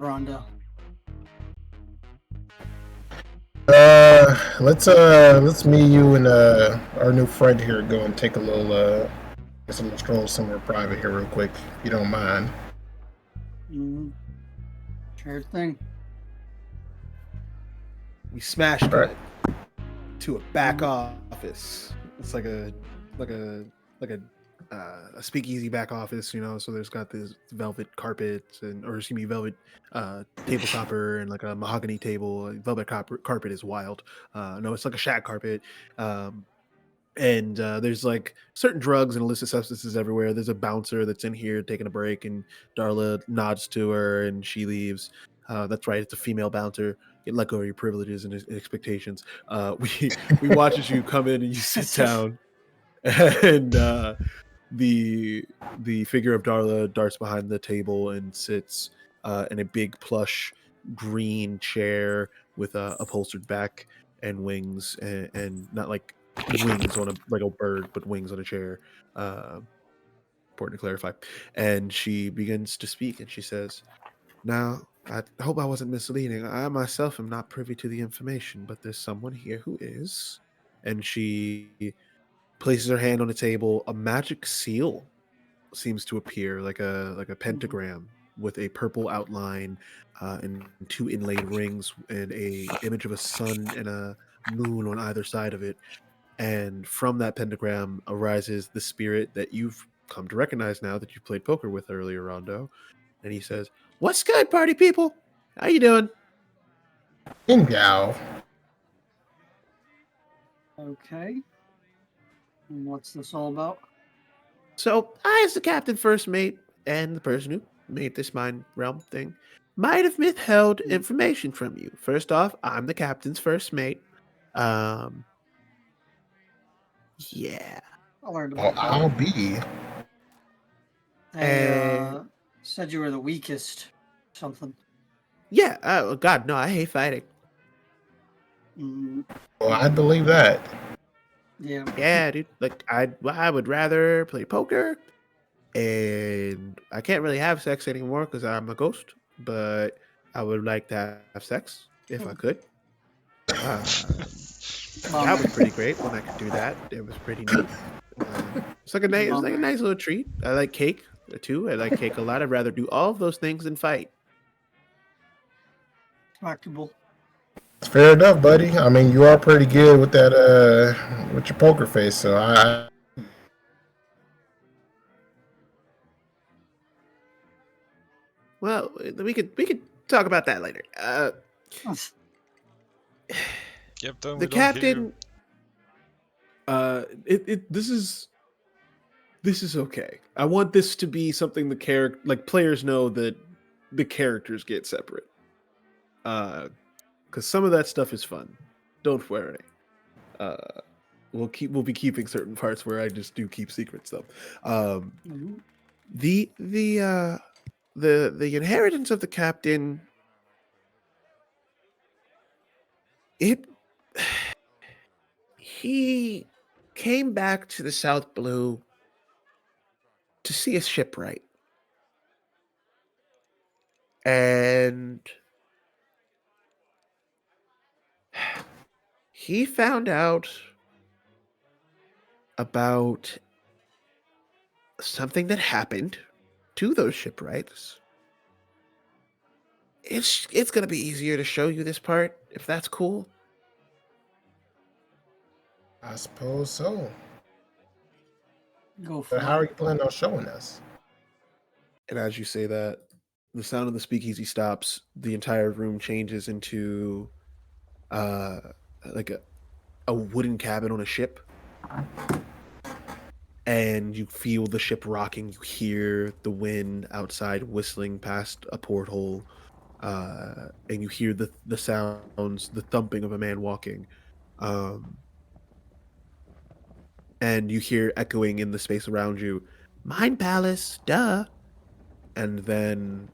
Rondo? Let's me, you, and our new friend here go and take a little stroll somewhere private here real quick, if you don't mind. Sure thing. We smash cut to a back office. It's like a speakeasy back office, you know. So there's got this velvet carpet velvet table topper and like a mahogany table. Velvet carpet is wild. No, it's like a shag carpet. And there's like certain drugs and illicit substances everywhere. There's a bouncer that's in here taking a break, and Darla nods to her and she leaves. That's right, it's a female bouncer. Get let go of your privileges and expectations. We watch as you come in and you sit down, and the figure of Darla darts behind the table and sits in a big plush green chair with a upholstered back and wings, and not like wings on a bird, but wings on a chair. Important to clarify. And she begins to speak, and she says, "Now, I hope I wasn't misleading. I myself am not privy to the information, but there's someone here who is." And she places her hand on the table. A magic seal seems to appear, like a pentagram with a purple outline, and two inlaid rings, and a image of a sun and a moon on either side of it. And from that pentagram arises the spirit that you've come to recognize now that you played poker with earlier, Rondo. And he says, "What's good, party people? How you doing?" Ingal. Okay. And what's this all about? So I, as the captain first mate and the person who made this mind realm thing, might have withheld information from you. First off, I'm the captain's first mate. Um, yeah. I learned Well, about that. I'll be. They And said you were the weakest. Something. yeah, oh God, no, I hate fighting. Mm, Well, I believe that. yeah. Yeah, dude. Like I would rather play poker, and I can't really have sex anymore because I'm a ghost. But I would like to have sex if I could. That was pretty great when I could do that. It was pretty neat. It's like it's like a nice little treat. I like cake too. I like cake a lot. I'd rather do all of those things than fight. Tractable. Fair enough, buddy. I mean, you are pretty good with that, with your poker face. So I Well, we could talk about that later. Captain, The we don't hear captain. you. This is okay. I want this to be something players know that the characters get separate. Because some of that stuff is fun. Don't worry. We'll be keeping certain parts where I just do keep secrets though. Mhm. The inheritance of the captain. It. He came back to the South Blue to see a shipwright. And he found out about something that happened to those shipwrights. It's gonna be easier to show you this part if that's cool. suppose so. Go for But how are it. you planning on showing us? And as you say that, the sound of the speakeasy stops. The entire room changes into uh like a wooden cabin on a ship. And you feel the ship rocking. You hear the wind outside whistling past a porthole, and you hear the sounds, the thumping of a man walking, um, and you hear echoing in the space around you, "Mind Palace, duh!" And then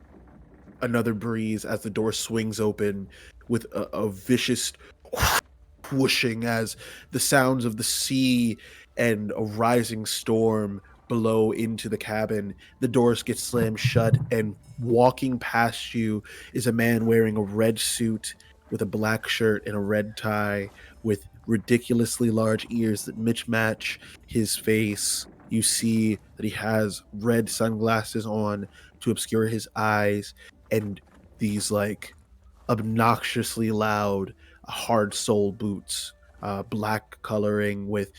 another breeze as the door swings open with a vicious whooshing as the sounds of the sea and a rising storm below into the cabin. The doors get slammed shut, and walking past you is a man wearing a red suit with a black shirt and a red tie with ridiculously large ears that mismatch his face. You see that he has red sunglasses on to obscure his eyes, and these like obnoxiously loud hard sole boots, black coloring with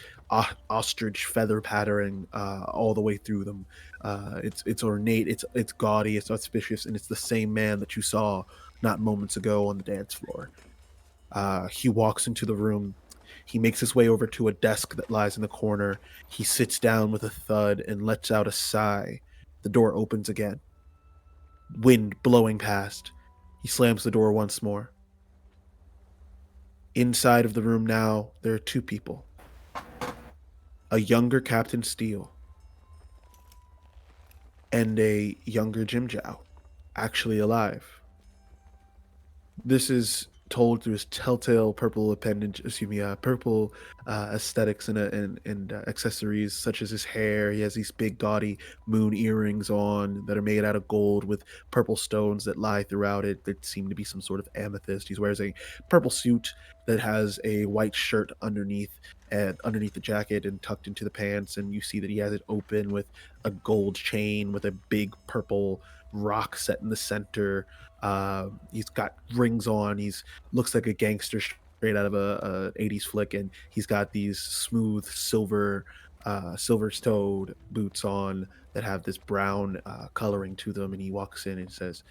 ostrich feather patterning all the way through them. It's ornate, it's gaudy, it's auspicious, and it's the same man that you saw not moments ago on the dance floor. He walks into the room. He makes his way over to a desk that lies in the corner. He sits down with a thud and lets out a sigh. The door opens again. Wind blowing past. He slams the door once more. Inside of the room now, there are two people. A younger Captain Steele and a younger Jim Jow, actually alive. This is told through his telltale purple appendage, purple aesthetics and accessories such as his hair. He has these big gaudy moon earrings on that are made out of gold with purple stones that lie throughout it that seem to be some sort of amethyst. He wears a purple suit that has a white shirt underneath and underneath the jacket and tucked into the pants, and you see that he has it open with a gold chain with a big purple rock set in the center. He's got rings on. He's looks like a gangster straight out of a 80s flick, and he's got these smooth silver-toed boots on that have this brown coloring to them. And he walks in and says,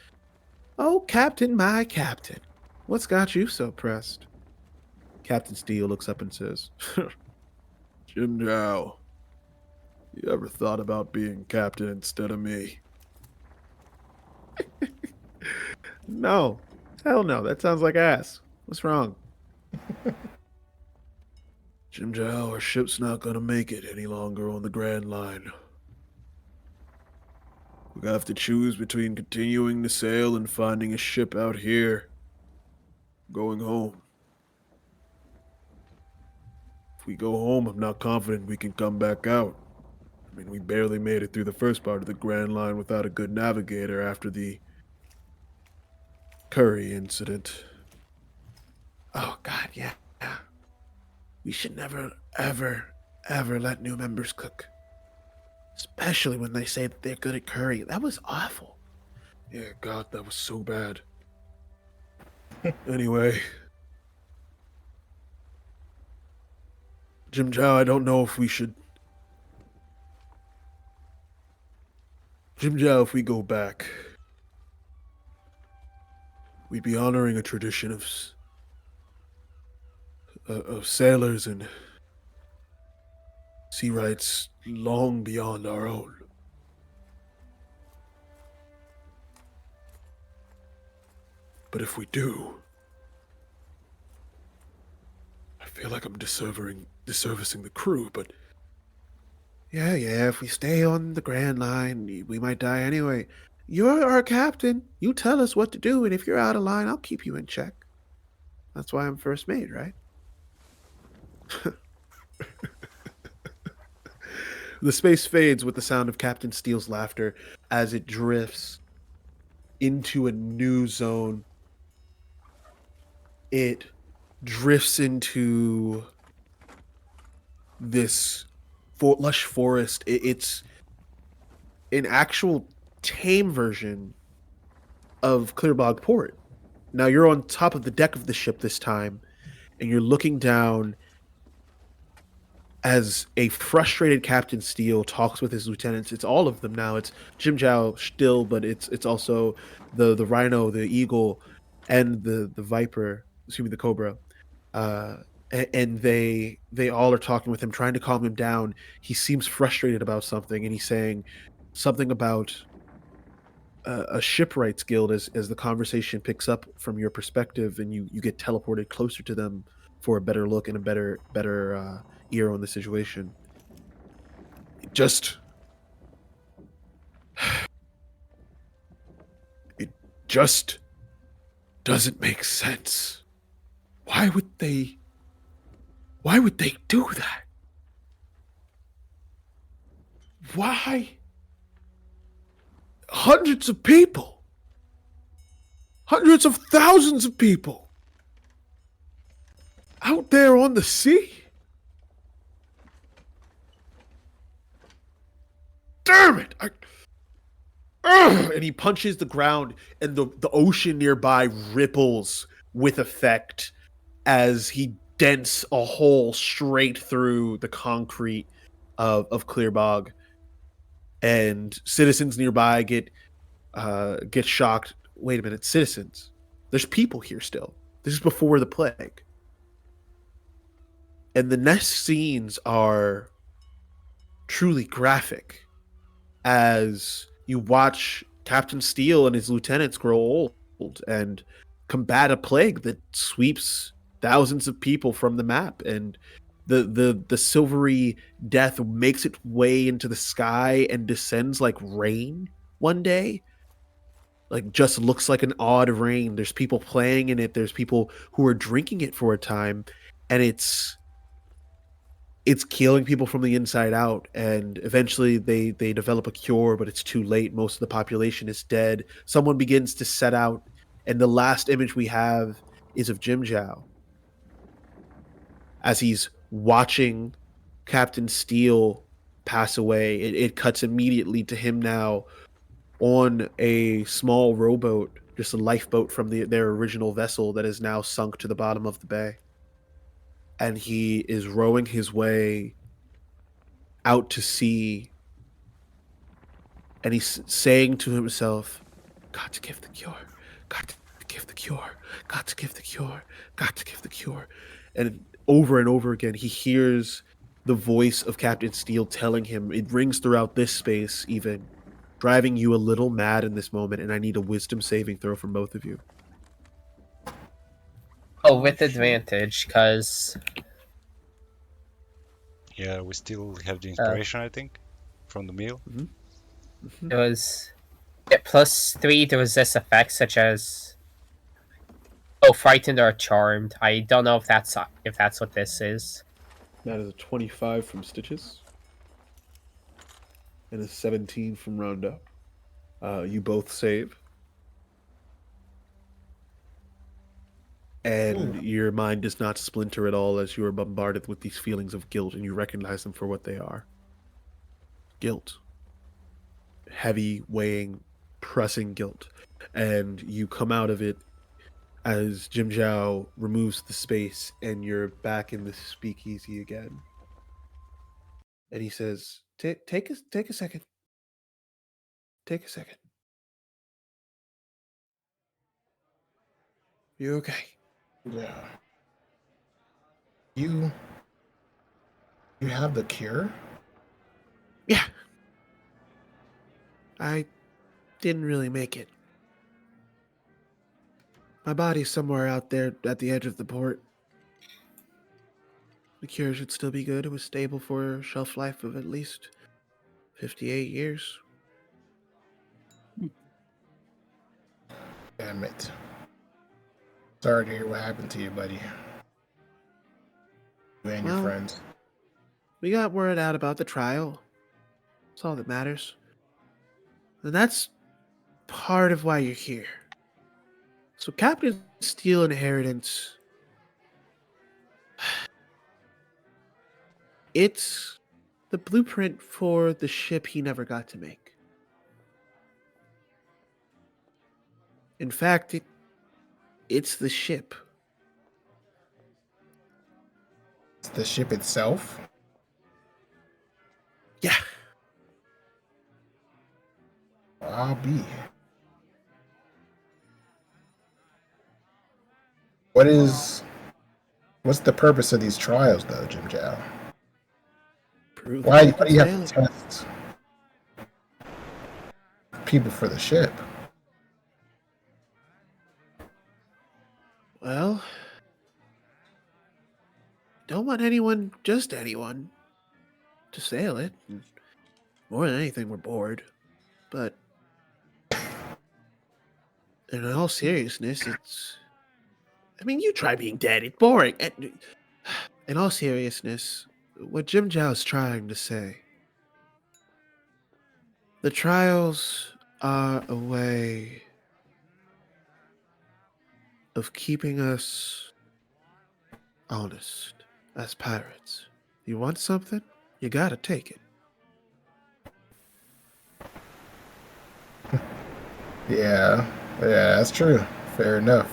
"Oh, Captain, my Captain, what's got you so pressed?" Captain Steele looks up and says, "Jim Jow, you ever thought about being captain instead of me?" No. Hell no. That sounds like ass. What's wrong? "Jim Jow, our ship's not gonna make it any longer on the Grand Line. We have to choose between continuing to sail and finding a ship out here. Going home. If we go home, I'm not confident we can come back out. I mean, we barely made it through the first part of the Grand Line without a good navigator after the Curry incident." Oh, God, yeah. We should never, ever, ever let new members cook. Especially when they say that they're good at curry. That was awful. Yeah, God, that was so bad. Anyway. Jim Jow, I don't know if we should... Jim Jow, if we go back, we'd be honoring a tradition of sailors and sea rights long beyond our own. But if we do, I feel like I'm disservicing the crew, but Yeah, if we stay on the Grand Line, we might die anyway. You're our captain. You tell us what to do, and if you're out of line, I'll keep you in check. That's why I'm first mate, right? the space fades with the sound of Captain Steele's laughter as it drifts into a new zone. It drifts into this lush forest. It's an actual tame version of Clearbog Port. Now you're on top of the deck of the ship this time, and you're looking down as a frustrated Captain Steele talks with his lieutenants. It's all of them now. It's Jim Jow still, but it's also the Rhino, the Eagle, and the Viper. Excuse me, the Cobra. And they all are talking with him, trying to calm him down. He seems frustrated about something, and he's saying something about a shipwrights guild as the conversation picks up from your perspective, and you get teleported closer to them for a better look and a better ear on the situation. It just doesn't make sense. Why would they do that? Why? Hundreds of people. Hundreds of thousands of people. Out there on the sea. Damn it! And he punches the ground, and the ocean nearby ripples with effect as he dents a hole straight through the concrete of Clearbog. And citizens nearby get shocked. Wait a minute, citizens. There's people here still. This is before the plague. And the next scenes are truly graphic as you watch Captain Steele and his lieutenants grow old and combat a plague that sweeps thousands of people from the map. And the silvery death makes its way into the sky and descends like rain one day. like just looks like an odd rain. There's people playing in it. There's people who are drinking it for a time, and it's killing people from the inside out. And eventually they develop a cure, but it's too late. Most of the population is dead. Someone begins to set out, and the last image we have is of Jim Zhao as he's watching Captain Steele pass away. It cuts immediately to him now on a small rowboat, just a lifeboat from their original vessel that is now sunk to the bottom of the bay. And he is rowing his way out to sea. And he's saying to himself, got to give the cure, got to give the cure, got to give the cure, got to give the cure. And over again, he hears the voice of Captain Steele telling him, it rings throughout this space even, driving you a little mad in this moment, and I need a wisdom saving throw from both of you. Oh, with advantage, because... Yeah, we still have the inspiration, I think, from the meal. It was +3 to resist effects such as frightened or charmed. I don't know if that's what this is. That is a 25 from Stitches. And a 17 from Rondo. You both save. And your mind does not splinter at all as you are bombarded with these feelings of guilt, and you recognize them for what they are. Guilt. Heavy, weighing, pressing guilt. And you come out of it as Jim Zhao removes the space, and you're back in the speakeasy again. And he says, take a second. Take a second. You okay? Yeah. You have the cure? Yeah. I didn't really make it. My body's somewhere out there at the edge of the port. The cure should still be good. It was stable for a shelf life of at least 58 years. Damn it. Sorry to hear what happened to you, buddy. You and your friends. We got word out about the trial. That's all that matters. And that's part of why you're here. So Captain Steel inheritance, it's the blueprint for the ship he never got to make. In fact, it's the ship. It's the ship itself? Yeah. I'll be. What's the purpose of these trials, though, Jim Zhao? Why do you have to test people for the ship? Well, don't want just anyone, to sail it. More than anything, we're bored. But in all seriousness, you try being dead. It's boring. In all seriousness, what Jim Zhao's trying to say, the trials are a way of keeping us honest as pirates. You want something? You gotta take it. Yeah, that's true. Fair enough.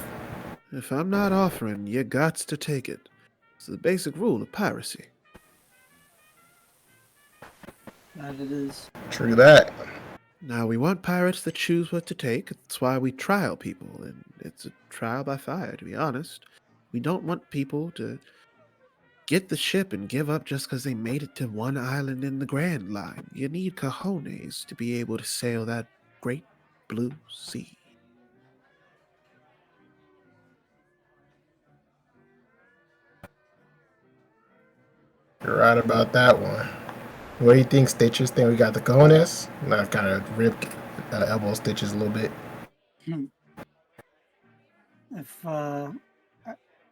If I'm not offering, you gots to take it. It's the basic rule of piracy. That it is. True that. Now, we want pirates that choose what to take. That's why we trial people, and it's a trial by fire, to be honest. We don't want people to get the ship and give up just because they made it to one island in the Grand Line. You need cojones to be able to sail that great blue sea. You're right about that one. What do you think, Stitches? Think we got the cojones? I kind of ripped elbow Stitches a little bit. If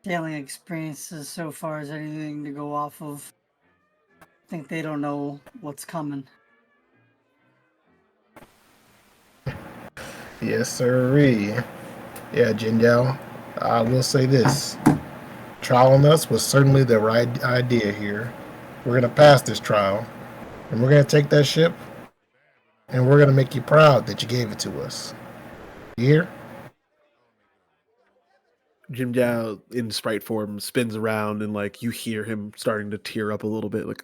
sailing experiences so far is anything to go off of, I think they don't know what's coming. Yes, sirree. Yeah, Jinjao. I will say this. Trial on us was certainly the right idea here. We're gonna pass this trial, and we're gonna take that ship, and we're gonna make you proud that you gave it to us. You hear? Jim Dow in sprite form spins around and like you hear him starting to tear up a little bit, like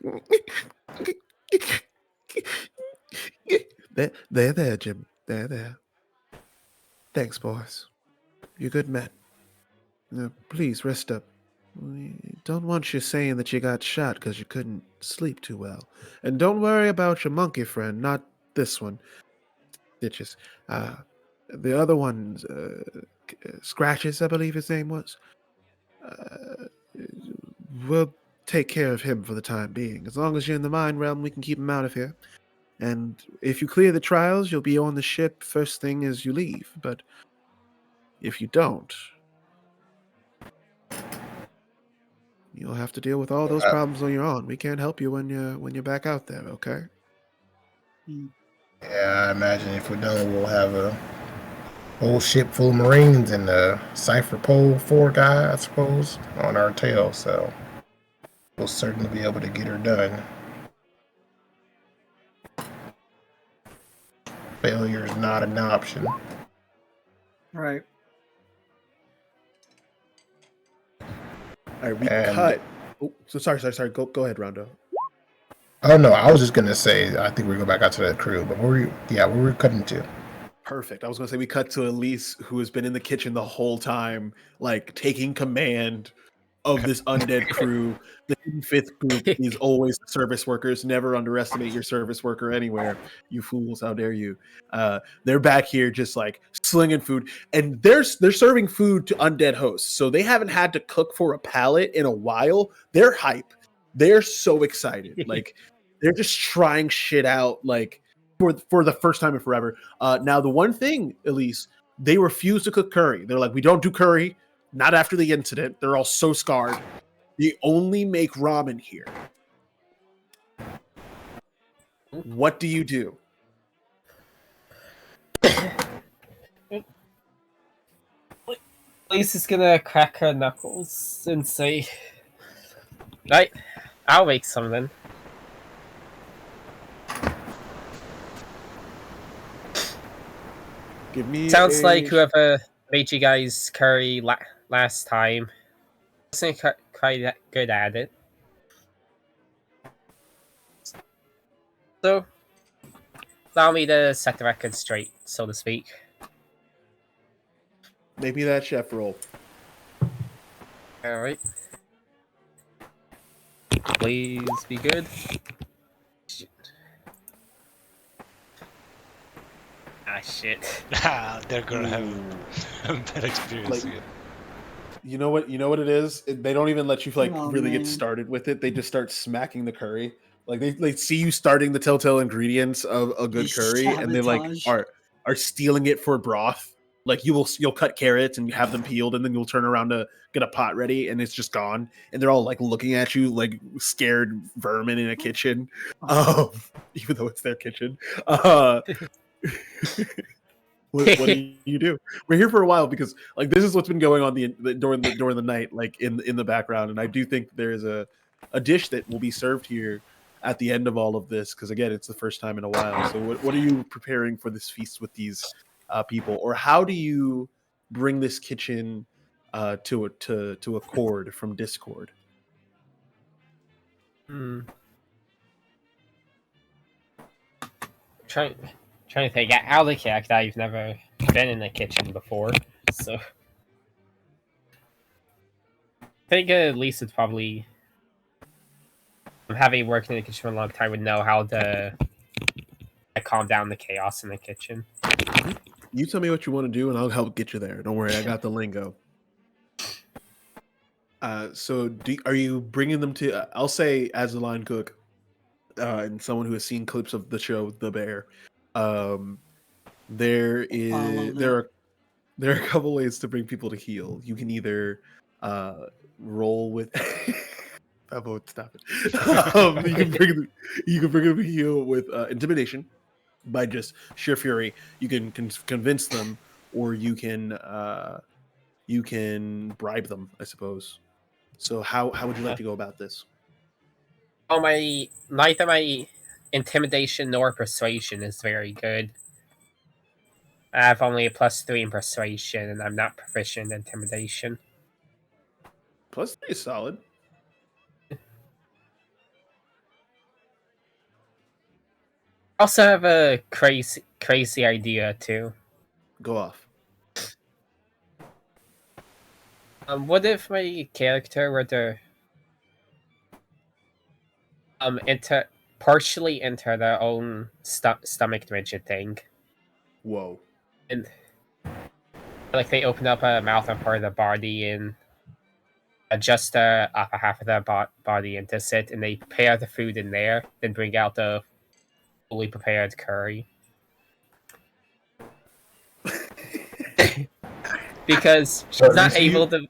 there, Jim. There. Thanks, boys. You're good men. Please rest up. We don't want you saying that you got shot because you couldn't sleep too well. And don't worry about your monkey friend, not this one. Stitches. The other one, Scratches, I believe his name was. Uh, we'll take care of him for the time being. As long as you're in the mine realm, we can keep him out of here. And if you clear the trials, you'll be on the ship first thing as you leave. But if you don't, you'll have to deal with all those problems on your own. We can't help you when you're back out there, okay? Yeah, I imagine if we're done, we'll have a whole ship full of Marines and a Cypher Pole 4 guy, I suppose, on our tail. So we'll certainly be able to get her done. Failure is not an option. Right. All right, we And- cut. Oh, so sorry. Go ahead, Rondo. Oh no, I was just gonna say I think we go back out to the crew, but where were we cutting to? Perfect. I was going to say we cut to Elise, who has been in the kitchen the whole time, like taking command of this undead crew. The fifth group is always service workers. Never underestimate your service worker anywhere. You fools, how dare you? They're back here just like slinging food, and they're serving food to undead hosts. So they haven't had to cook for a pallet in a while. They're hype. They're so excited. Like they're just trying shit out. Like for the first time in forever. Now, the one thing, Elise, they refuse to cook curry. They're like, we don't do curry. Not after the incident. They're all so scarred. They only make ramen here. What do you do? Lisa's gonna crack her knuckles and say, "Right, I'll make some then." Give me. Sounds like whoever made you guys curry last time wasn't quite good at it. So, allow me to set the record straight, so to speak. Maybe that chef roll. Alright. Please be good. Ah, shit. They're gonna have a bad experience Like- again. You know what? You know what it is. They don't even let you like Oh, really get man. started with it. They just start smacking the curry. Like they see you starting the telltale ingredients of a good curry, and they like Sabotage. are stealing it for broth. Like you'll cut carrots and you have them peeled, and then you'll turn around to get a pot ready, and it's just gone. And they're all like looking at you like scared vermin in a kitchen, even though it's their kitchen. What do you do? We're here for a while because like this is what's been going on during the night, like in the background, and I do think there is a dish that will be served here at the end of all of this because again, it's the first time in a while. So what are you preparing for this feast with these people, or how do you bring this kitchen to a chord from Discord? Trying to think. Out of character, I've never been in a kitchen before, so I think at least it's probably having worked in the kitchen for a long time would know how to calm down the chaos in the kitchen. You tell me what you want to do, and I'll help get you there. Don't worry, I got the lingo. So are you bringing them to? I'll say as a line cook, and someone who has seen clips of the show The Bear. There love is that. There are a couple ways to bring people to heal. You can either roll with. I won't stop it. You can bring them to heal with intimidation by just sheer fury. You can convince them, or you can bribe them, I suppose. So how would you like to go about this? Oh, neither my intimidation nor persuasion is very good. I have only a +3 in persuasion, and I'm not proficient in intimidation. +3 is solid. I also have a crazy idea too. Go off. What if my character were to partially enter their own stomach rigid thing, Whoa. and like they open up a mouth and part of the body and adjust the upper half of their body into sit, and they prepare the food in there, then bring out the fully prepared curry. Because she's not able to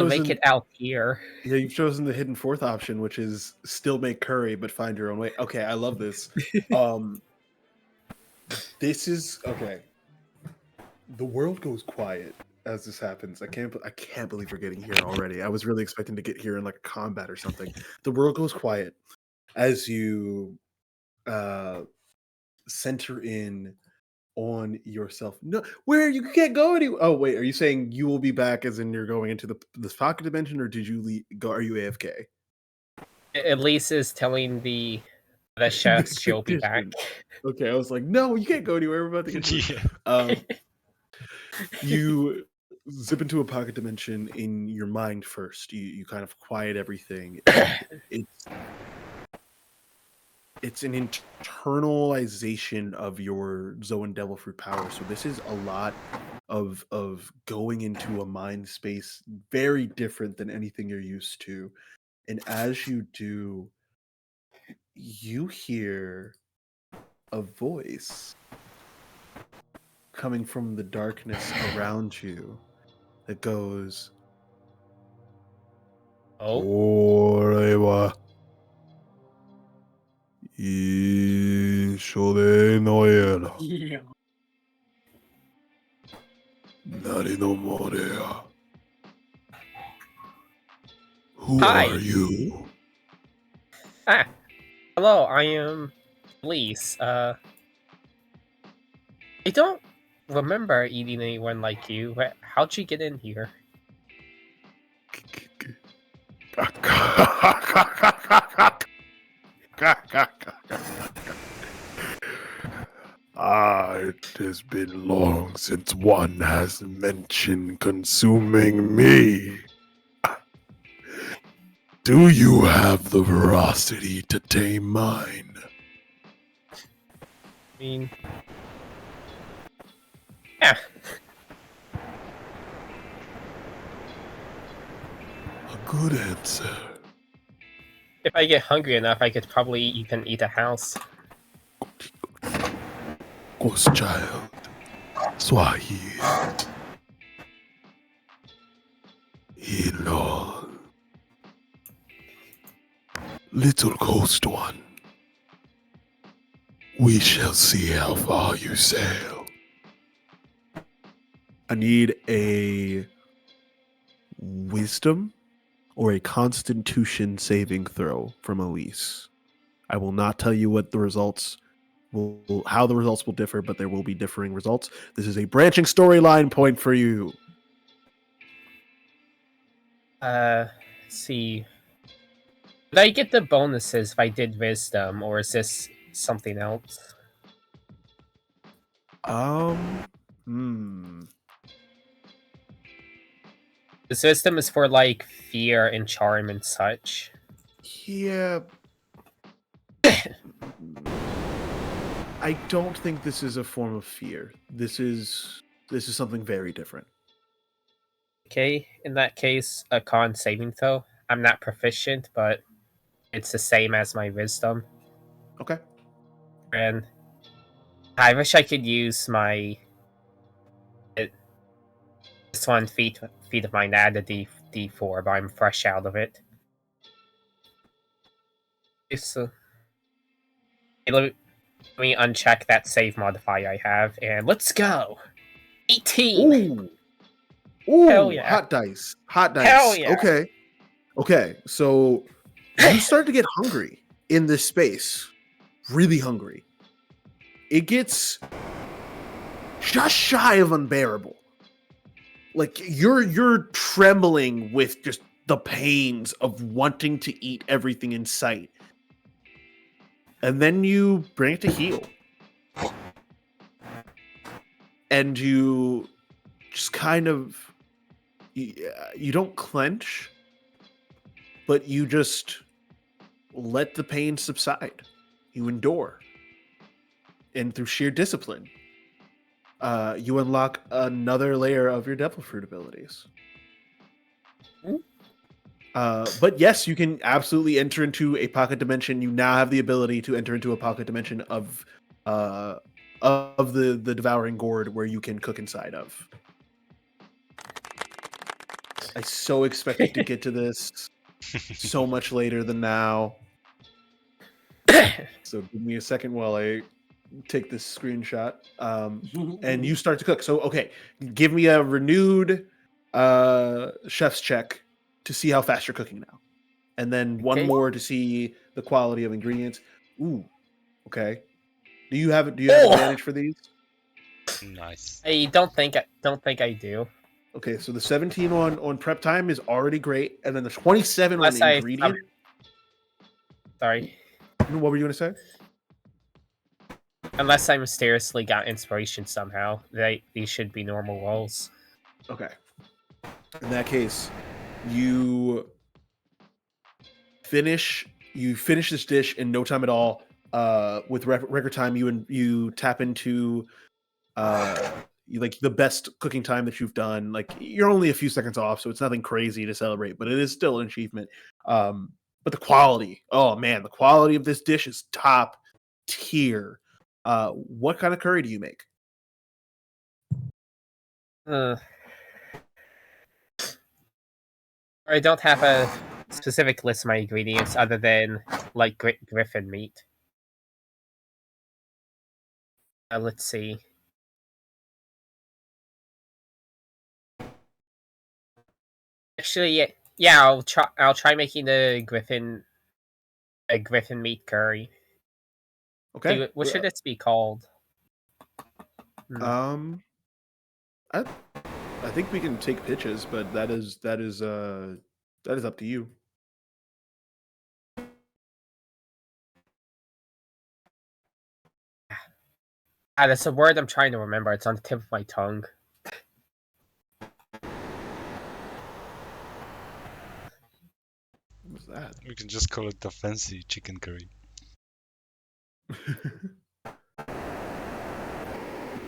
make it out here. Yeah, you've chosen the hidden fourth option, which is still make curry but find your own way. Okay, I love this. This is okay. The world goes quiet as this happens. I can't believe we're getting here already. I was really expecting to get here in like a combat or something. The world goes quiet as you center in on yourself. No, where you can't go anywhere. Oh wait, are you saying you will be back as in you're going into this pocket dimension, or did you go? Are you AFK? Elise is telling the chefs she'll be back. Okay, I was like, no, you can't go anywhere. We're about to get you zip into a pocket dimension in your mind first. You kind of quiet everything. It's an internalization of your Zoan Devil Fruit power. So this is a lot of going into a mind space very different than anything you're used to. And as you do, you hear a voice coming from the darkness around you that goes, "Oh, 俺は一緒でのやら Yeah. 誰のもれや Who Hi. are you? Hello, I am Elise. I don't remember eating anyone like you. How'd you get in here?" It has been long since one has mentioned consuming me. Do you have the veracity to tame mine? I mean, yeah. A good answer. If I get hungry enough, I could probably even eat a house. Ghost child. Swahili. Hello. Little ghost one. We shall see how far you sail. I need a wisdom or a constitution saving throw from Elise. I will not tell you what the results how the results will differ, but there will be differing results. This is a branching storyline point for you. Let's see. Did I get the bonuses if I did wisdom, or is this something else? This wisdom is for like fear and charm and such. Yeah. I don't think this is a form of fear. This is something very different. Okay, in that case, a con saving throw. I'm not proficient, but it's the same as my wisdom. Okay. And I wish I could use my This one feat of mine added D4, but I'm fresh out of it. So, let me uncheck that save modifier I have, and let's go! 18! Ooh. Ooh, Hell yeah. hot dice. Hot dice. Hell yeah. Okay. Okay. So you start to get hungry in this space. Really hungry. It gets just shy of unbearable. Like you're trembling with just the pains of wanting to eat everything in sight. And then you bring it to heel. And you just kind of you don't clench, but you just let the pain subside. You endure. And through sheer discipline, you unlock another layer of your devil fruit abilities. But yes, you can absolutely enter into a pocket dimension. You now have the ability to enter into a pocket dimension of the devouring gourd where you can cook inside of. I so expected to get to this so much later than now. So give me a second while I take this screenshot. And you start to cook. So okay, give me a renewed chef's check to see how fast you're cooking now. And then one Okay. more to see the quality of ingredients. Ooh, okay. Do you have advantage for these? Nice. I don't think I do. Okay, so the 17 on prep time is already great, and then the 27 Unless on I- ingredient. Sorry. What were you gonna say? Unless I mysteriously got inspiration somehow, these should be normal rolls. Okay. In that case, you finish this dish in no time at all. With record time, you tap into like the best cooking time that you've done. Like you're only a few seconds off, so it's nothing crazy to celebrate, but it is still an achievement. But the quality, oh man, the quality of this dish is top tier. What kind of curry do you make? I don't have a specific list of my ingredients other than like griffin meat. Let's see. Actually, yeah, I'll try making the griffin meat curry. Okay. What should this be called? I think we can take pitches, but that is up to you. That's a word I'm trying to remember. It's on the tip of my tongue. What was that? We can just call it the fancy chicken curry.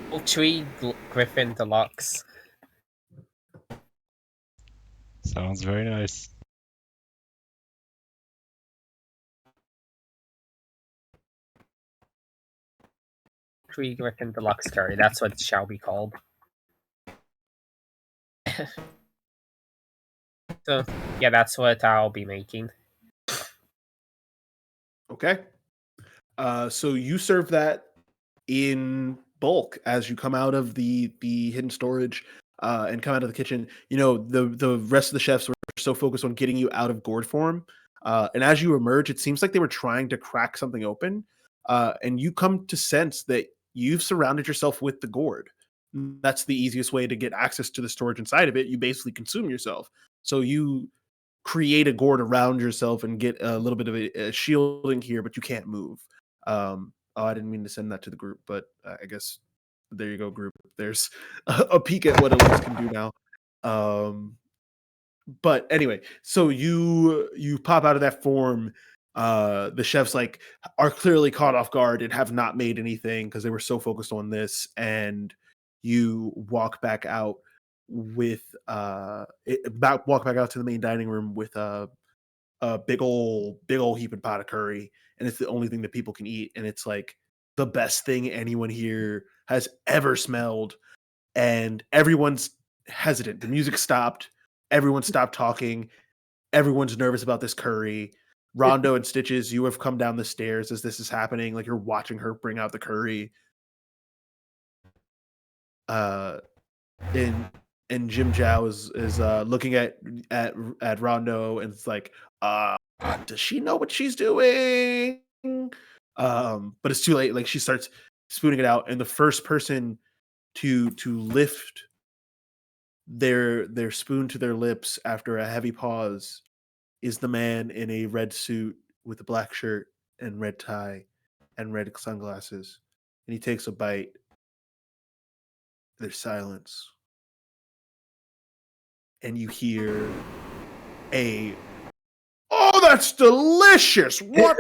Poultry Griffin Deluxe. Sounds very nice. Poultry Griffin Deluxe curry. That's what it shall be called. So yeah, that's what I'll be making. Okay. So you serve that in bulk as you come out of the hidden storage and come out of the kitchen. You know, the rest of the chefs were so focused on getting you out of gourd form. And as you emerge, it seems like they were trying to crack something open. And you come to sense that you've surrounded yourself with the gourd. That's the easiest way to get access to the storage inside of it. You basically consume yourself. So you create a gourd around yourself and get a little bit of a shielding here, but you can't move. Oh, I didn't mean to send that to the group, but I guess there you go, group. There's a peek at what Elise can do now. But anyway, so you pop out of that form. The chefs like are clearly caught off guard and have not made anything because they were so focused on this. And you walk back out with walk back out to the main dining room with a big old heaping pot of curry, and it's the only thing that people can eat, and it's like the best thing anyone here has ever smelled, and everyone's hesitant. The music stopped. Everyone stopped talking. Everyone's nervous about this curry. Rondo and Stitches, you have come down the stairs as this is happening. Like you're watching her bring out the curry. And Jim Zhao is looking at Rondo and it's like, does she know what she's doing? But it's too late. Like she starts spooning it out, and the first person to lift their spoon to their lips after a heavy pause is the man in a red suit with a black shirt and red tie and red sunglasses. And he takes a bite. There's silence. And you hear oh, that's delicious. What?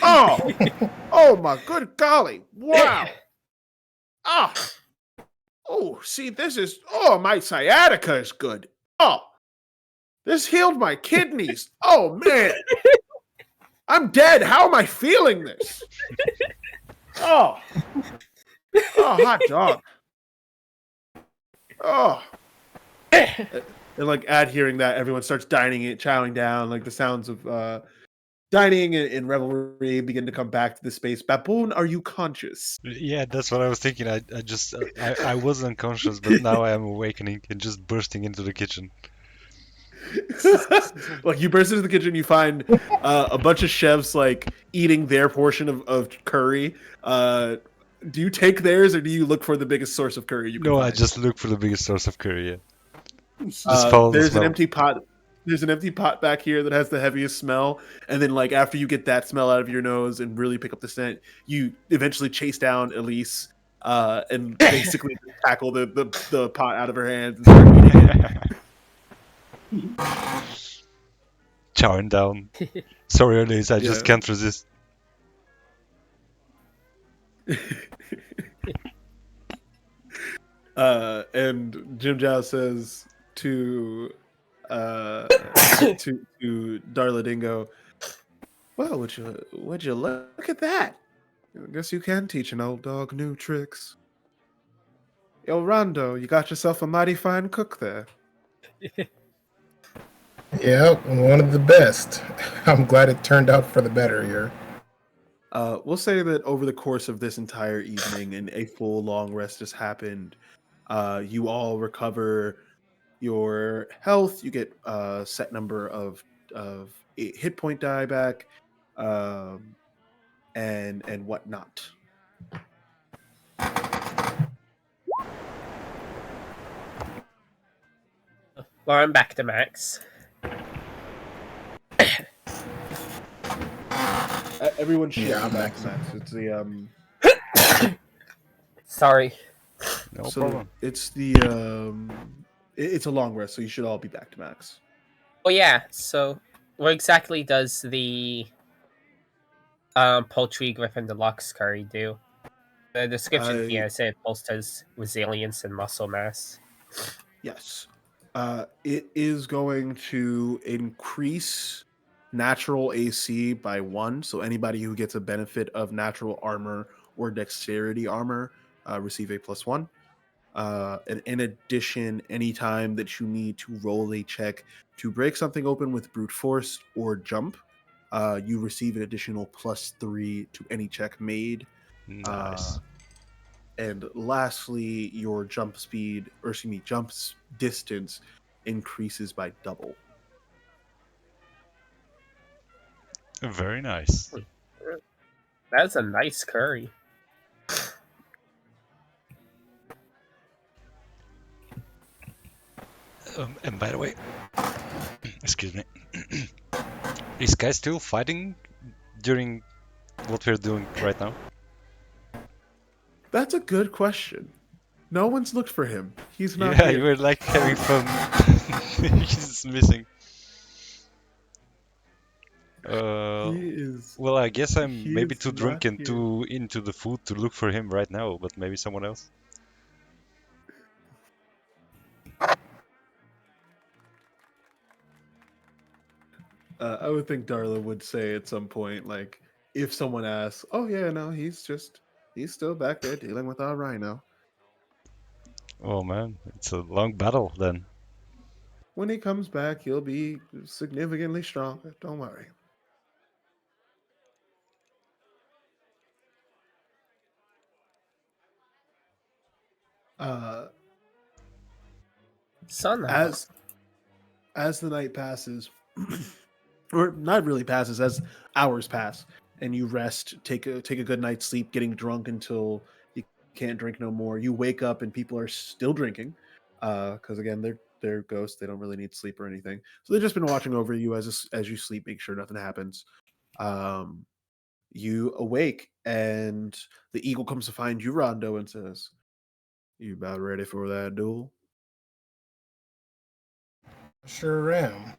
Oh my good golly. Wow. Oh, see, my sciatica is good. Oh, this healed my kidneys. Oh, man. I'm dead. How am I feeling this? Oh, hot dog. Oh. And like at hearing that, everyone starts chowing down. Like the sounds of dining and revelry begin to come back to the space. Baboon, are you conscious? Yeah, that's what I was thinking. I was unconscious, but now I am awakening and just bursting into the kitchen. Like you burst into the kitchen, you find a bunch of chefs like eating their portion of curry. Do you take theirs or do you look for the biggest source of curry you can No, find? I just look for the biggest source of curry. Yeah. Just follow the There's smell. an empty pot. There's an empty pot back here that has the heaviest smell, and then like after you get that smell out of your nose and really pick up the scent, you eventually chase down Elise and basically tackle the pot out of her hands and start eating it. Chowing down. Sorry, Elise, I just Yeah. can't resist. And Jim Zhao says to Darla Dingo, well, would you look at that? I guess you can teach an old dog new tricks. Yo, Rondo, you got yourself a mighty fine cook there. Yeah, one of the best. I'm glad it turned out for the better here. We'll say that over the course of this entire evening and a full long rest has happened, you all recover your health. You get a set number of 8 hit point die back, and whatnot. Well, I'm back to max. Everyone should Yeah, I'm be back max. to max. It's the Sorry. No so problem. it's the it's a long rest, so you should all be back to max. Oh yeah. So, what exactly does the poultry griffin deluxe curry do? The description here said it bolsters resilience and muscle mass. Yes. It is going to increase natural AC by 1. So anybody who gets a benefit of natural armor or dexterity armor receive a +1. And in addition, anytime that you need to roll a check to break something open with brute force or jump, you receive an additional +3 to any check made. Nice. And lastly, your jump distance increases by double. Very nice. That's a nice curry. And by the way, excuse me, is Guy still fighting during what we're doing right now? That's a good question. No one's looked for him. He's not Yeah, here. you were like having fun. He's missing. He is. Well, I guess I'm he maybe is too drunk not and here. too into the food to look for him right now, but maybe someone else. I would think Darla would say at some point, like, if someone asks, "Oh yeah, no, he's still back there dealing with our rhino." Oh man, it's a long battle then. When he comes back, he'll be significantly stronger. Don't worry. Uh, Son of a. as the night passes, or not really passes, as hours pass, and you rest, take a good night's sleep, getting drunk until you can't drink no more. You wake up and people are still drinking, because again they're ghosts. They don't really need sleep or anything, so they've just been watching over you as you sleep, make sure nothing happens. Um, you awake, and the eagle comes to find you, Rondo, and says, "You about ready for that duel?" Sure am.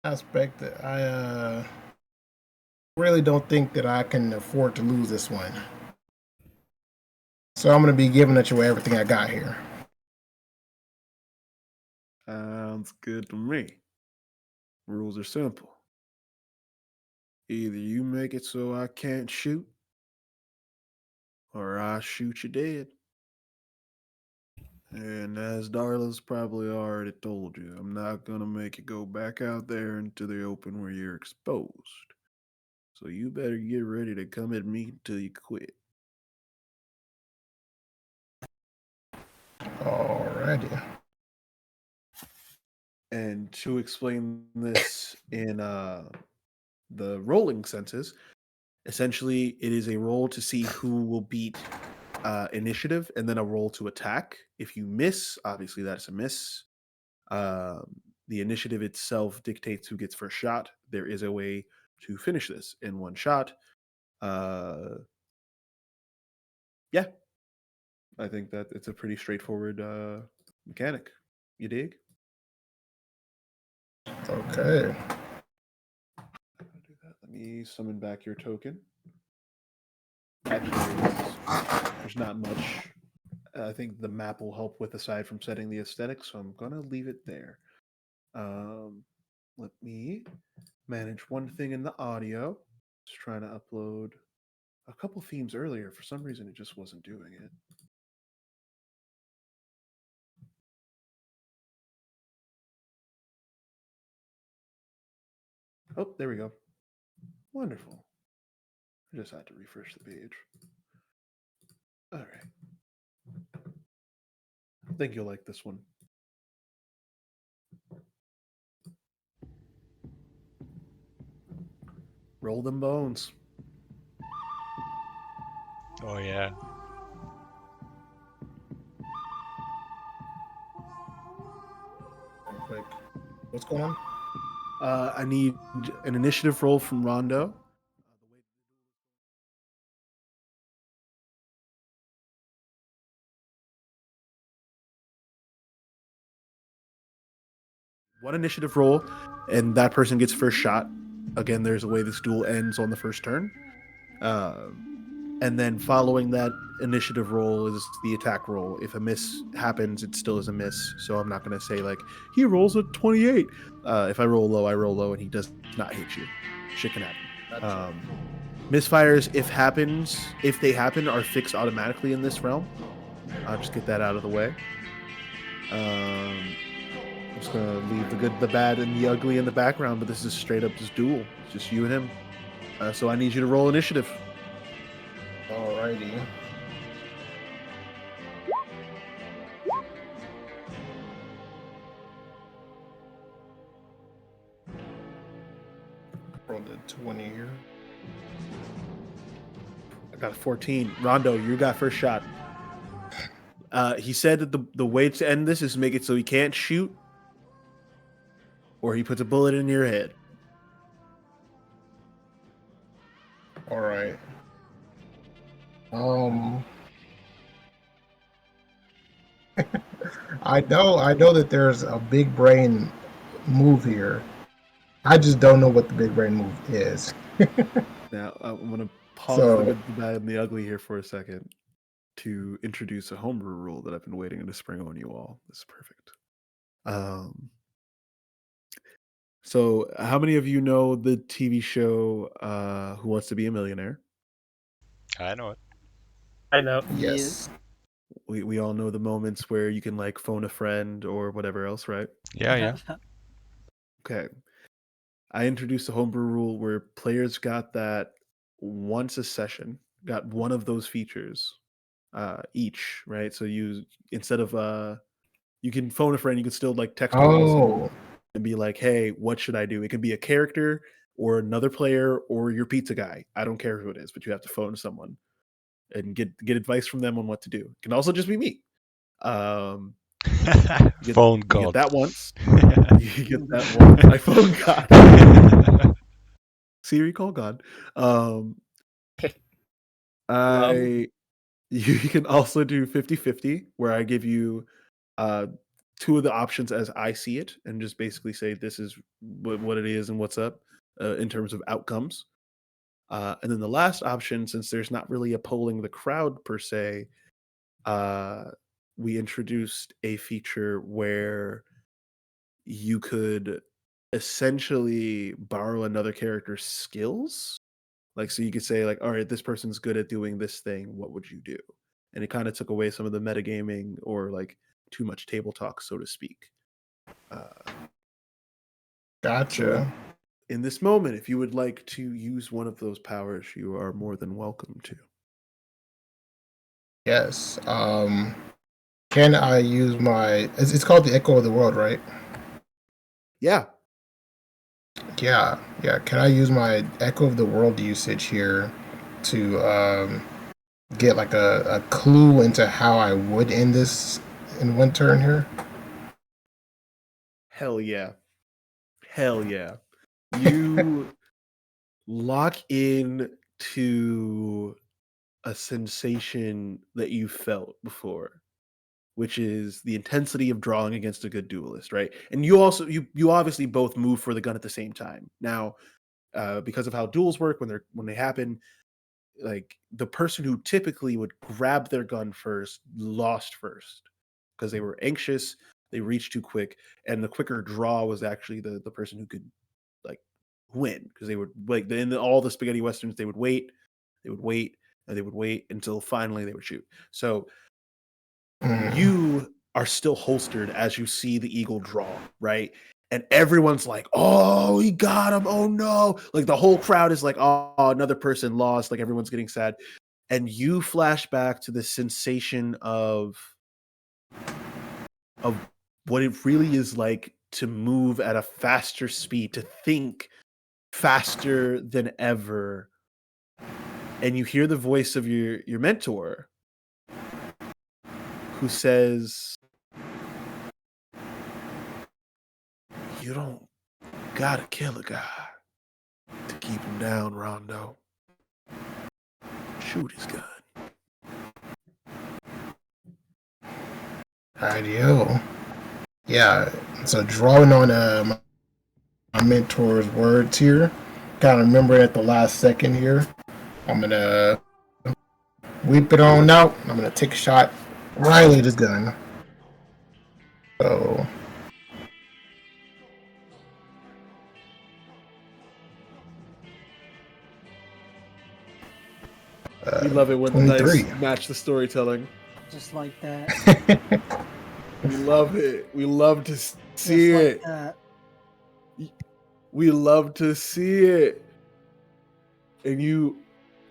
Aspect that I really don't think that I can afford to lose this one. So I'm going to be giving it you everything I got here. Sounds good to me. Rules are simple. Either you make it so I can't shoot, or I shoot you dead. And as Darla's probably already told you, I'm not gonna make you go back out there into the open where you're exposed. So you better get ready to come at me till you quit. Alrighty. And to explain this in the rolling senses, essentially it is a roll to see who will beat initiative, and then a roll to attack. If you miss, obviously that's a miss. The initiative itself dictates who gets first shot. There is a way to finish this in one shot. Yeah, I think that it's a pretty straightforward mechanic. You dig? Okay. Do that. Let me summon back your token. Actually, there's not much. I think the map will help with aside from setting the aesthetic, so I'm gonna leave it there. Let me manage one thing in the audio. Just trying to upload a couple themes earlier. For some reason, it just wasn't doing it. Oh, there we go. Wonderful. I just had to refresh the page. All right. I think you'll like this one. Roll them bones. Oh yeah. Quick. What's going on? I need an initiative roll from Rondo. One initiative roll, and that person gets first shot. Again, there's a way this duel ends on the first turn. And then following that initiative roll is the attack roll. If a miss happens, it still is a miss. So I'm not going to say, like, he rolls a 28. If I roll low, and he does not hit you. Shit can happen. Misfires, if they happen, are fixed automatically in this realm. I'll just get that out of the way. I'm just gonna leave the good, the bad, and the ugly in the background, but this is straight up this duel. It's just you and him. So I need you to roll initiative. Alrighty. Rolled a 20 here. I got a 14. Rondo, you got first shot. He said that the way to end this is make it so he can't shoot, or he puts a bullet in your head. All right. I know that there's a big brain move here. I just don't know what the big brain move is. Now I'm gonna pause So- the good, the bad, and the ugly here for a second to introduce a homebrew rule that I've been waiting to spring on you all. This is perfect. So how many of you know the TV show Who Wants to Be a Millionaire? I know it. I know. Yes. we all know the moments where you can like phone a friend or whatever else, right? Yeah. Okay. I introduced a homebrew rule where players got that once a session, got one of those features each, right? So you instead of you can phone a friend, you can still like text or listen Oh, and be like, "Hey, what should I do?" It can be a character or another player or your pizza guy. I don't care who it is, but you have to phone someone and get advice from them on what to do. It can also just be me. Um, Phone you get God. that once. You get that once. I phone God. Siri, call God. Love. I you can also do 50-50, where I give you uh two of the options as I see it and just basically say this is what it is and what's up in terms of outcomes. And then the last option, since there's not really a polling the crowd per se, uh, we introduced a feature where you could essentially borrow another character's skills. Like, so you could say, like, all right, this person's good at doing this thing. What would you do? And it kind of took away some of the metagaming or like too much table talk, so to speak. Uh, so gotcha. in this moment, if you would like to use one of those powers, you are more than welcome to. Yes. Can I use my? It's called the Echo of the World, right? Yeah. Yeah, yeah. Can I use my Echo of the World usage here to get like a clue into how I would end this in one turn here? Hell yeah. Hell yeah. You lock in to a sensation that you felt before, which is the intensity of drawing against a good duelist, right? And you also you obviously both move for the gun at the same time. Now, because of how duels work when they happen, like the person who typically would grab their gun first lost first because they were anxious, they reached too quick, and the quicker draw was actually the person who could like win because they would like in all the spaghetti westerns they would wait, and they would wait until finally they would shoot. So Mm. you are still holstered as you see the eagle draw, right? And everyone's like, "Oh, he got him! Oh no!" Like the whole crowd is like, "Oh, another person lost!" Like everyone's getting sad, and you flash back to the sensation of what it really is like to move at a faster speed, to think faster than ever, and you hear the voice of your mentor, who says, "You don't gotta kill a guy to keep him down, Rondo. Shoot his gun." Ideal. Yeah. So drawing on my mentor's words here, kind of remembering at the last second here, I'm gonna whip it on out. I'm gonna take a shot right at his gun. So We love it when the 23. dice match the storytelling. Just like that. We love it. We love to Just see like it. that. We love to see it. And you,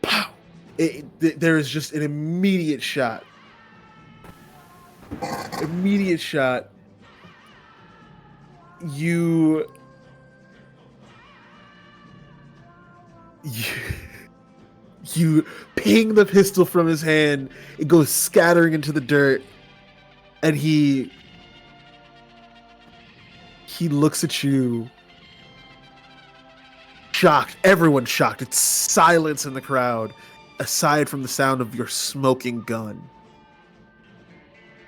pow! There is just an immediate shot. Immediate shot. You you ping the pistol from his hand. It goes scattering into the dirt, and he looks at you, shocked. Everyone's shocked. It's silence in the crowd, aside from the sound of your smoking gun.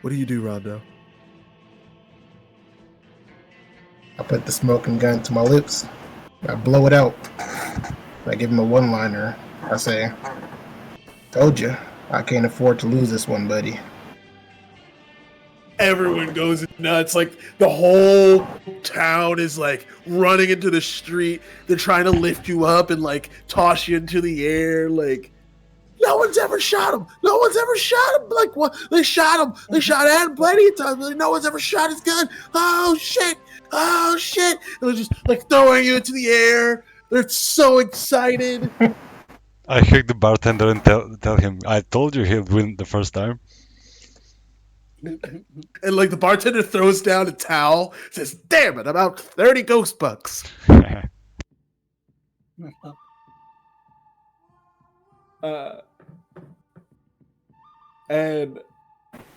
What do you do, Rondo? I put the smoking gun to my lips. I blow it out. I give him a one-liner. I say, "Told you, I can't afford to lose this one, buddy." Everyone goes nuts. Like the whole town is like running into the street. They're trying to lift you up and like toss you into the air. Like No one's ever shot him. No one's ever shot him. Like, what? They shot him. They shot Adam plenty of times. Like, no one's ever shot his gun. Oh, shit. Oh, shit. And they're just, like, throwing you into the air. They're so excited. I hug the bartender and tell him, I told you he'll win the first time. And like the bartender throws down a towel, says, "Damn it, I'm out 30 ghost bucks." And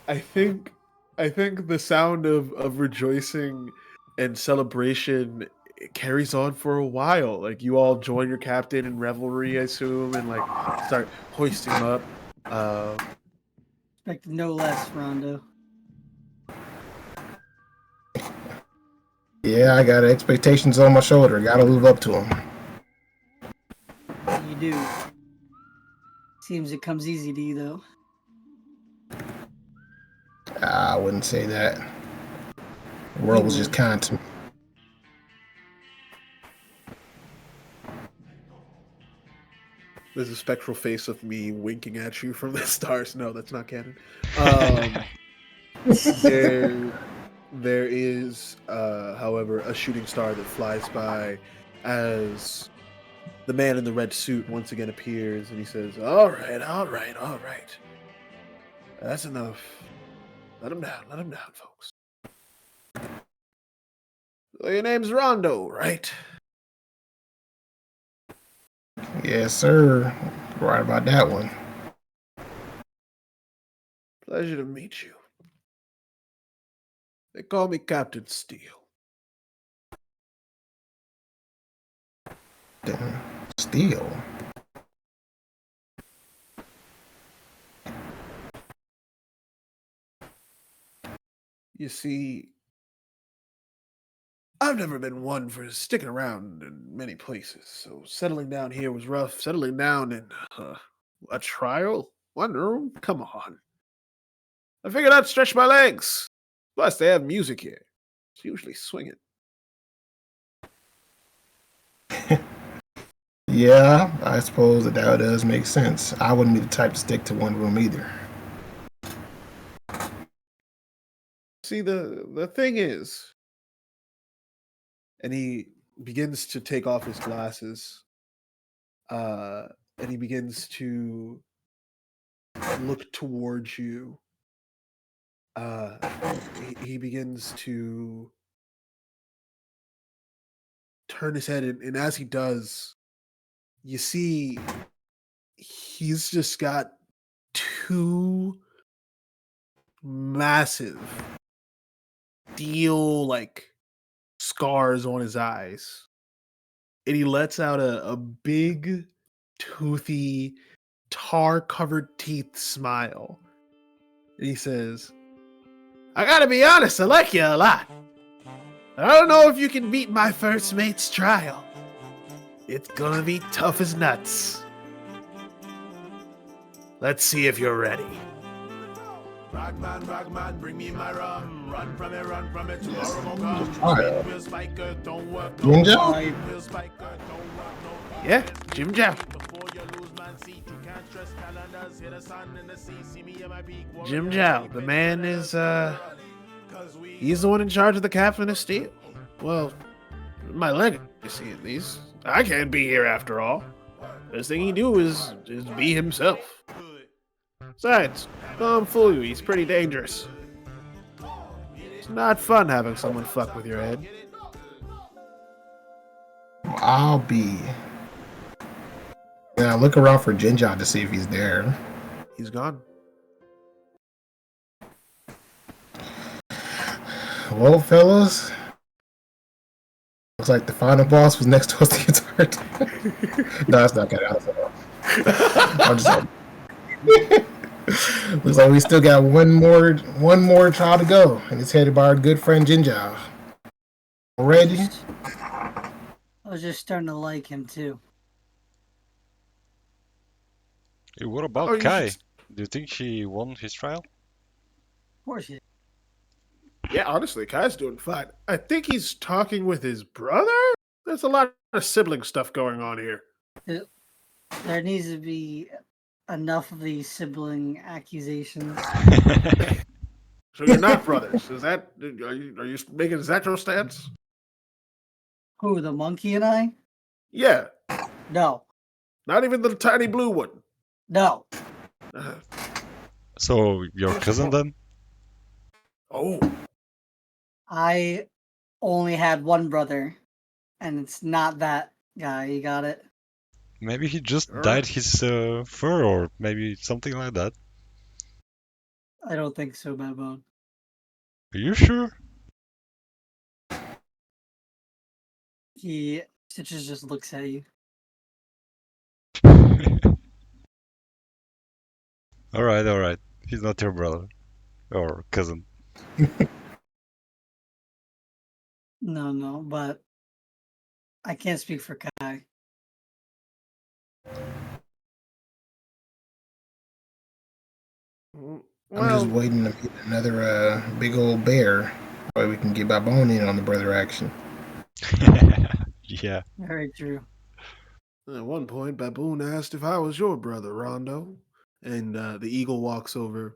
I think the sound of rejoicing and celebration carries on for a while. Like you all join your captain in revelry, I assume, and like start hoisting him up. Expect no less, Rondo. Yeah, I got expectations on my shoulder. Gotta live up to them. You do. Seems it comes easy to you, though. I wouldn't say that. The world was just kind to me. There's a spectral face of me winking at you from the stars. No, that's not canon. There is, however, a shooting star that flies by as the man in the red suit once again appears, and he says, all right. That's enough. Let him down, folks. So your name's Rondo, right? Yes, sir. Right about that one. Pleasure to meet you. They call me Captain Steele. Steel. You see, I've never been one for sticking around in many places, so settling down here was rough. Settling down in a trial? One room? Come on. I figured I'd stretch my legs. Plus, they have music here. It's usually swinging. Yeah, I suppose that does make sense. I wouldn't be the type to stick to one room either. See, the thing is, and he begins to take off his glasses, and he begins to look towards you. He begins to turn his head, and as he does, you see he's just got two massive steel like scars on his eyes, and he lets out a big toothy tar covered teeth smile, and he says, I gotta be honest, I like you a lot. I don't know if you can beat my first mate's trial. It's gonna be tough as nuts. Let's see if you're ready. Ragman, bring me my rum. Run from it, tomorrow won't come. Ninja? Yeah, Jim Jow. Jim Jow, the man is, he's the one in charge of the Captain of Steel. Well, my legacy at least. I can't be here after all. Best thing he do is be himself. Besides, don't fool you, he's pretty dangerous. It's not fun having someone fuck with your head. I'll be. And I look around for Jinja to see if he's there. He's gone. Well, fellas, looks like the final boss was next to us the entire time. No, that's not good. I'm just like, looks like we still got one more trial to go, and it's headed by our good friend Jinja. Ready? I was just starting to like him too. Hey, what about Oh, you Kai? should- Do you think she won his trial? Of course he Yeah, honestly, Kai's doing fine. I think he's talking with his brother? There's a lot of sibling stuff going on here. There needs to be Enough of these sibling accusations. So you're not brothers? Is that are you making is that your stance? Who, the monkey and I? Yeah, No. not even the tiny blue one. No. Uh, So your cousin then? oh, I only had one brother, and it's not that guy. You got it? Maybe he just All dyed right. his fur, or maybe something like that. I don't think so, Baboon. Are you sure? Stitches just looks at you. All right. He's not your brother or cousin. No, but I can't speak for Kai. I'm well, just waiting to get another big old bear. That way we can get Babone in on the brother action. Yeah. Very true. at one point, Baboon asked if I was your brother, Rondo, and the eagle walks over,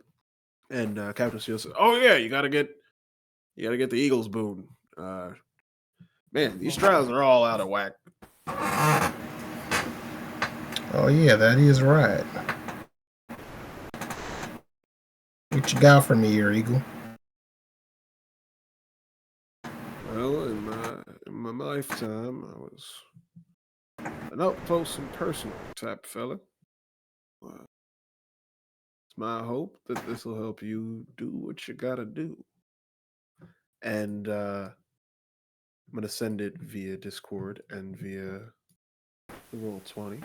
and Captain Steel says, "Oh yeah, you gotta get the eagle's boon. Man, these trials are all out of whack." Oh yeah, that is right. What you got for me here, Eagle? Well, in my lifetime, I was an up close and personal type fella. It's my hope that this will help you do what you gotta do. And I'm gonna send it via Discord and via the Roll20.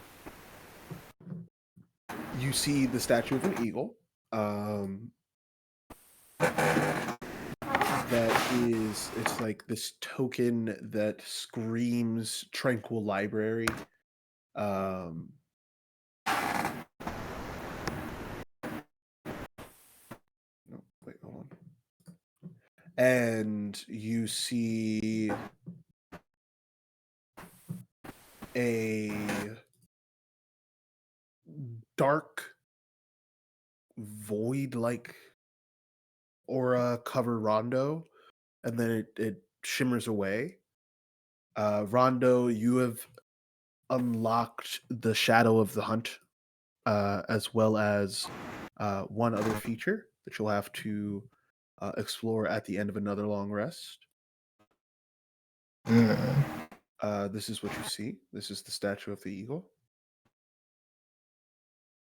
You see the statue of an eagle. It's like this token that screams tranquil library. No, wait, hold on. And you see a dark void like aura cover Rondo, and then it shimmers away. Rondo, you have unlocked the Shadow of the Hunt, as well as one other feature that you'll have to explore at the end of another long rest. Mm. This is what you see. This is the statue of the eagle.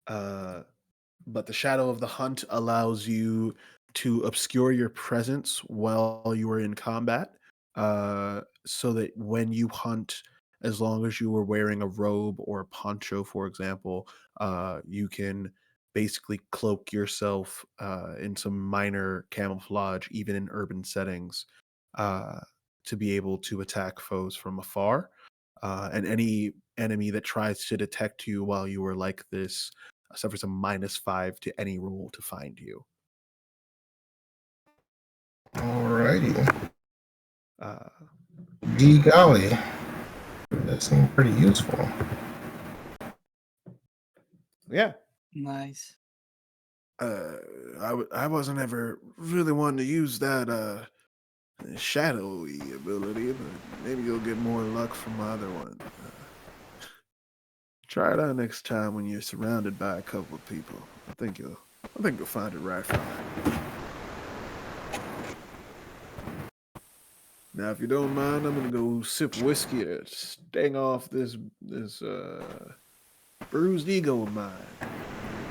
But the Shadow of the Hunt allows you to obscure your presence while you are in combat, so that when you hunt, as long as you are wearing a robe or a poncho, for example, you can basically cloak yourself in some minor camouflage, even in urban settings, uh, to be able to attack foes from afar. And any enemy that tries to detect you while you are like this suffers a -5 to any roll to find you. Alrighty. Uh, Gee golly, that seemed pretty useful. yeah, Nice. I wasn't ever really one to use that shadowy ability, but maybe you'll get more luck from my other one. Try it out next time when you're surrounded by a couple of people. I think you'll find it right, fella. Now, if you don't mind, I'm gonna go sip whiskey to stang off this bruised ego of mine.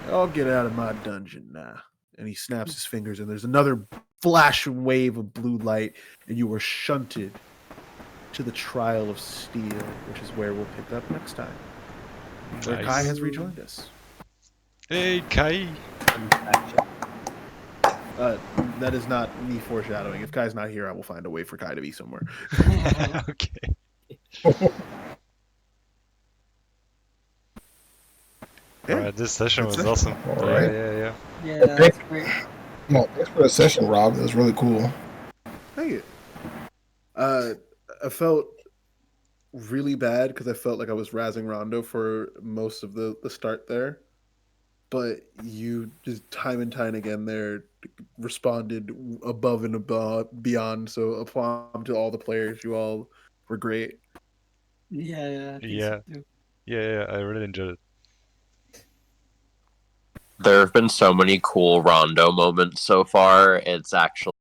I'll get out of my dungeon now. And he snaps his fingers, and there's another flash and wave of blue light, and you are shunted to the Trial of Steel, which is where we'll pick up next time. Where Kai Nice. has rejoined us. Hey, Kai. That is not me foreshadowing. If Kai's not here, I will find a way for Kai to be somewhere. Okay. Yeah, Alright, this session good was session. awesome. All right. Yeah. Yeah, that's great. Yeah, thanks for the session, Rob. That was really cool. Thank you. I felt really bad because I felt like I was razzing Rondo for most of the start there. but you just time and time again there responded above and above beyond. So applaud to all the players. You all were great. Yeah, I think Yeah. so too. Yeah, I really enjoyed it. There have been so many cool rondo moments so far. It's actually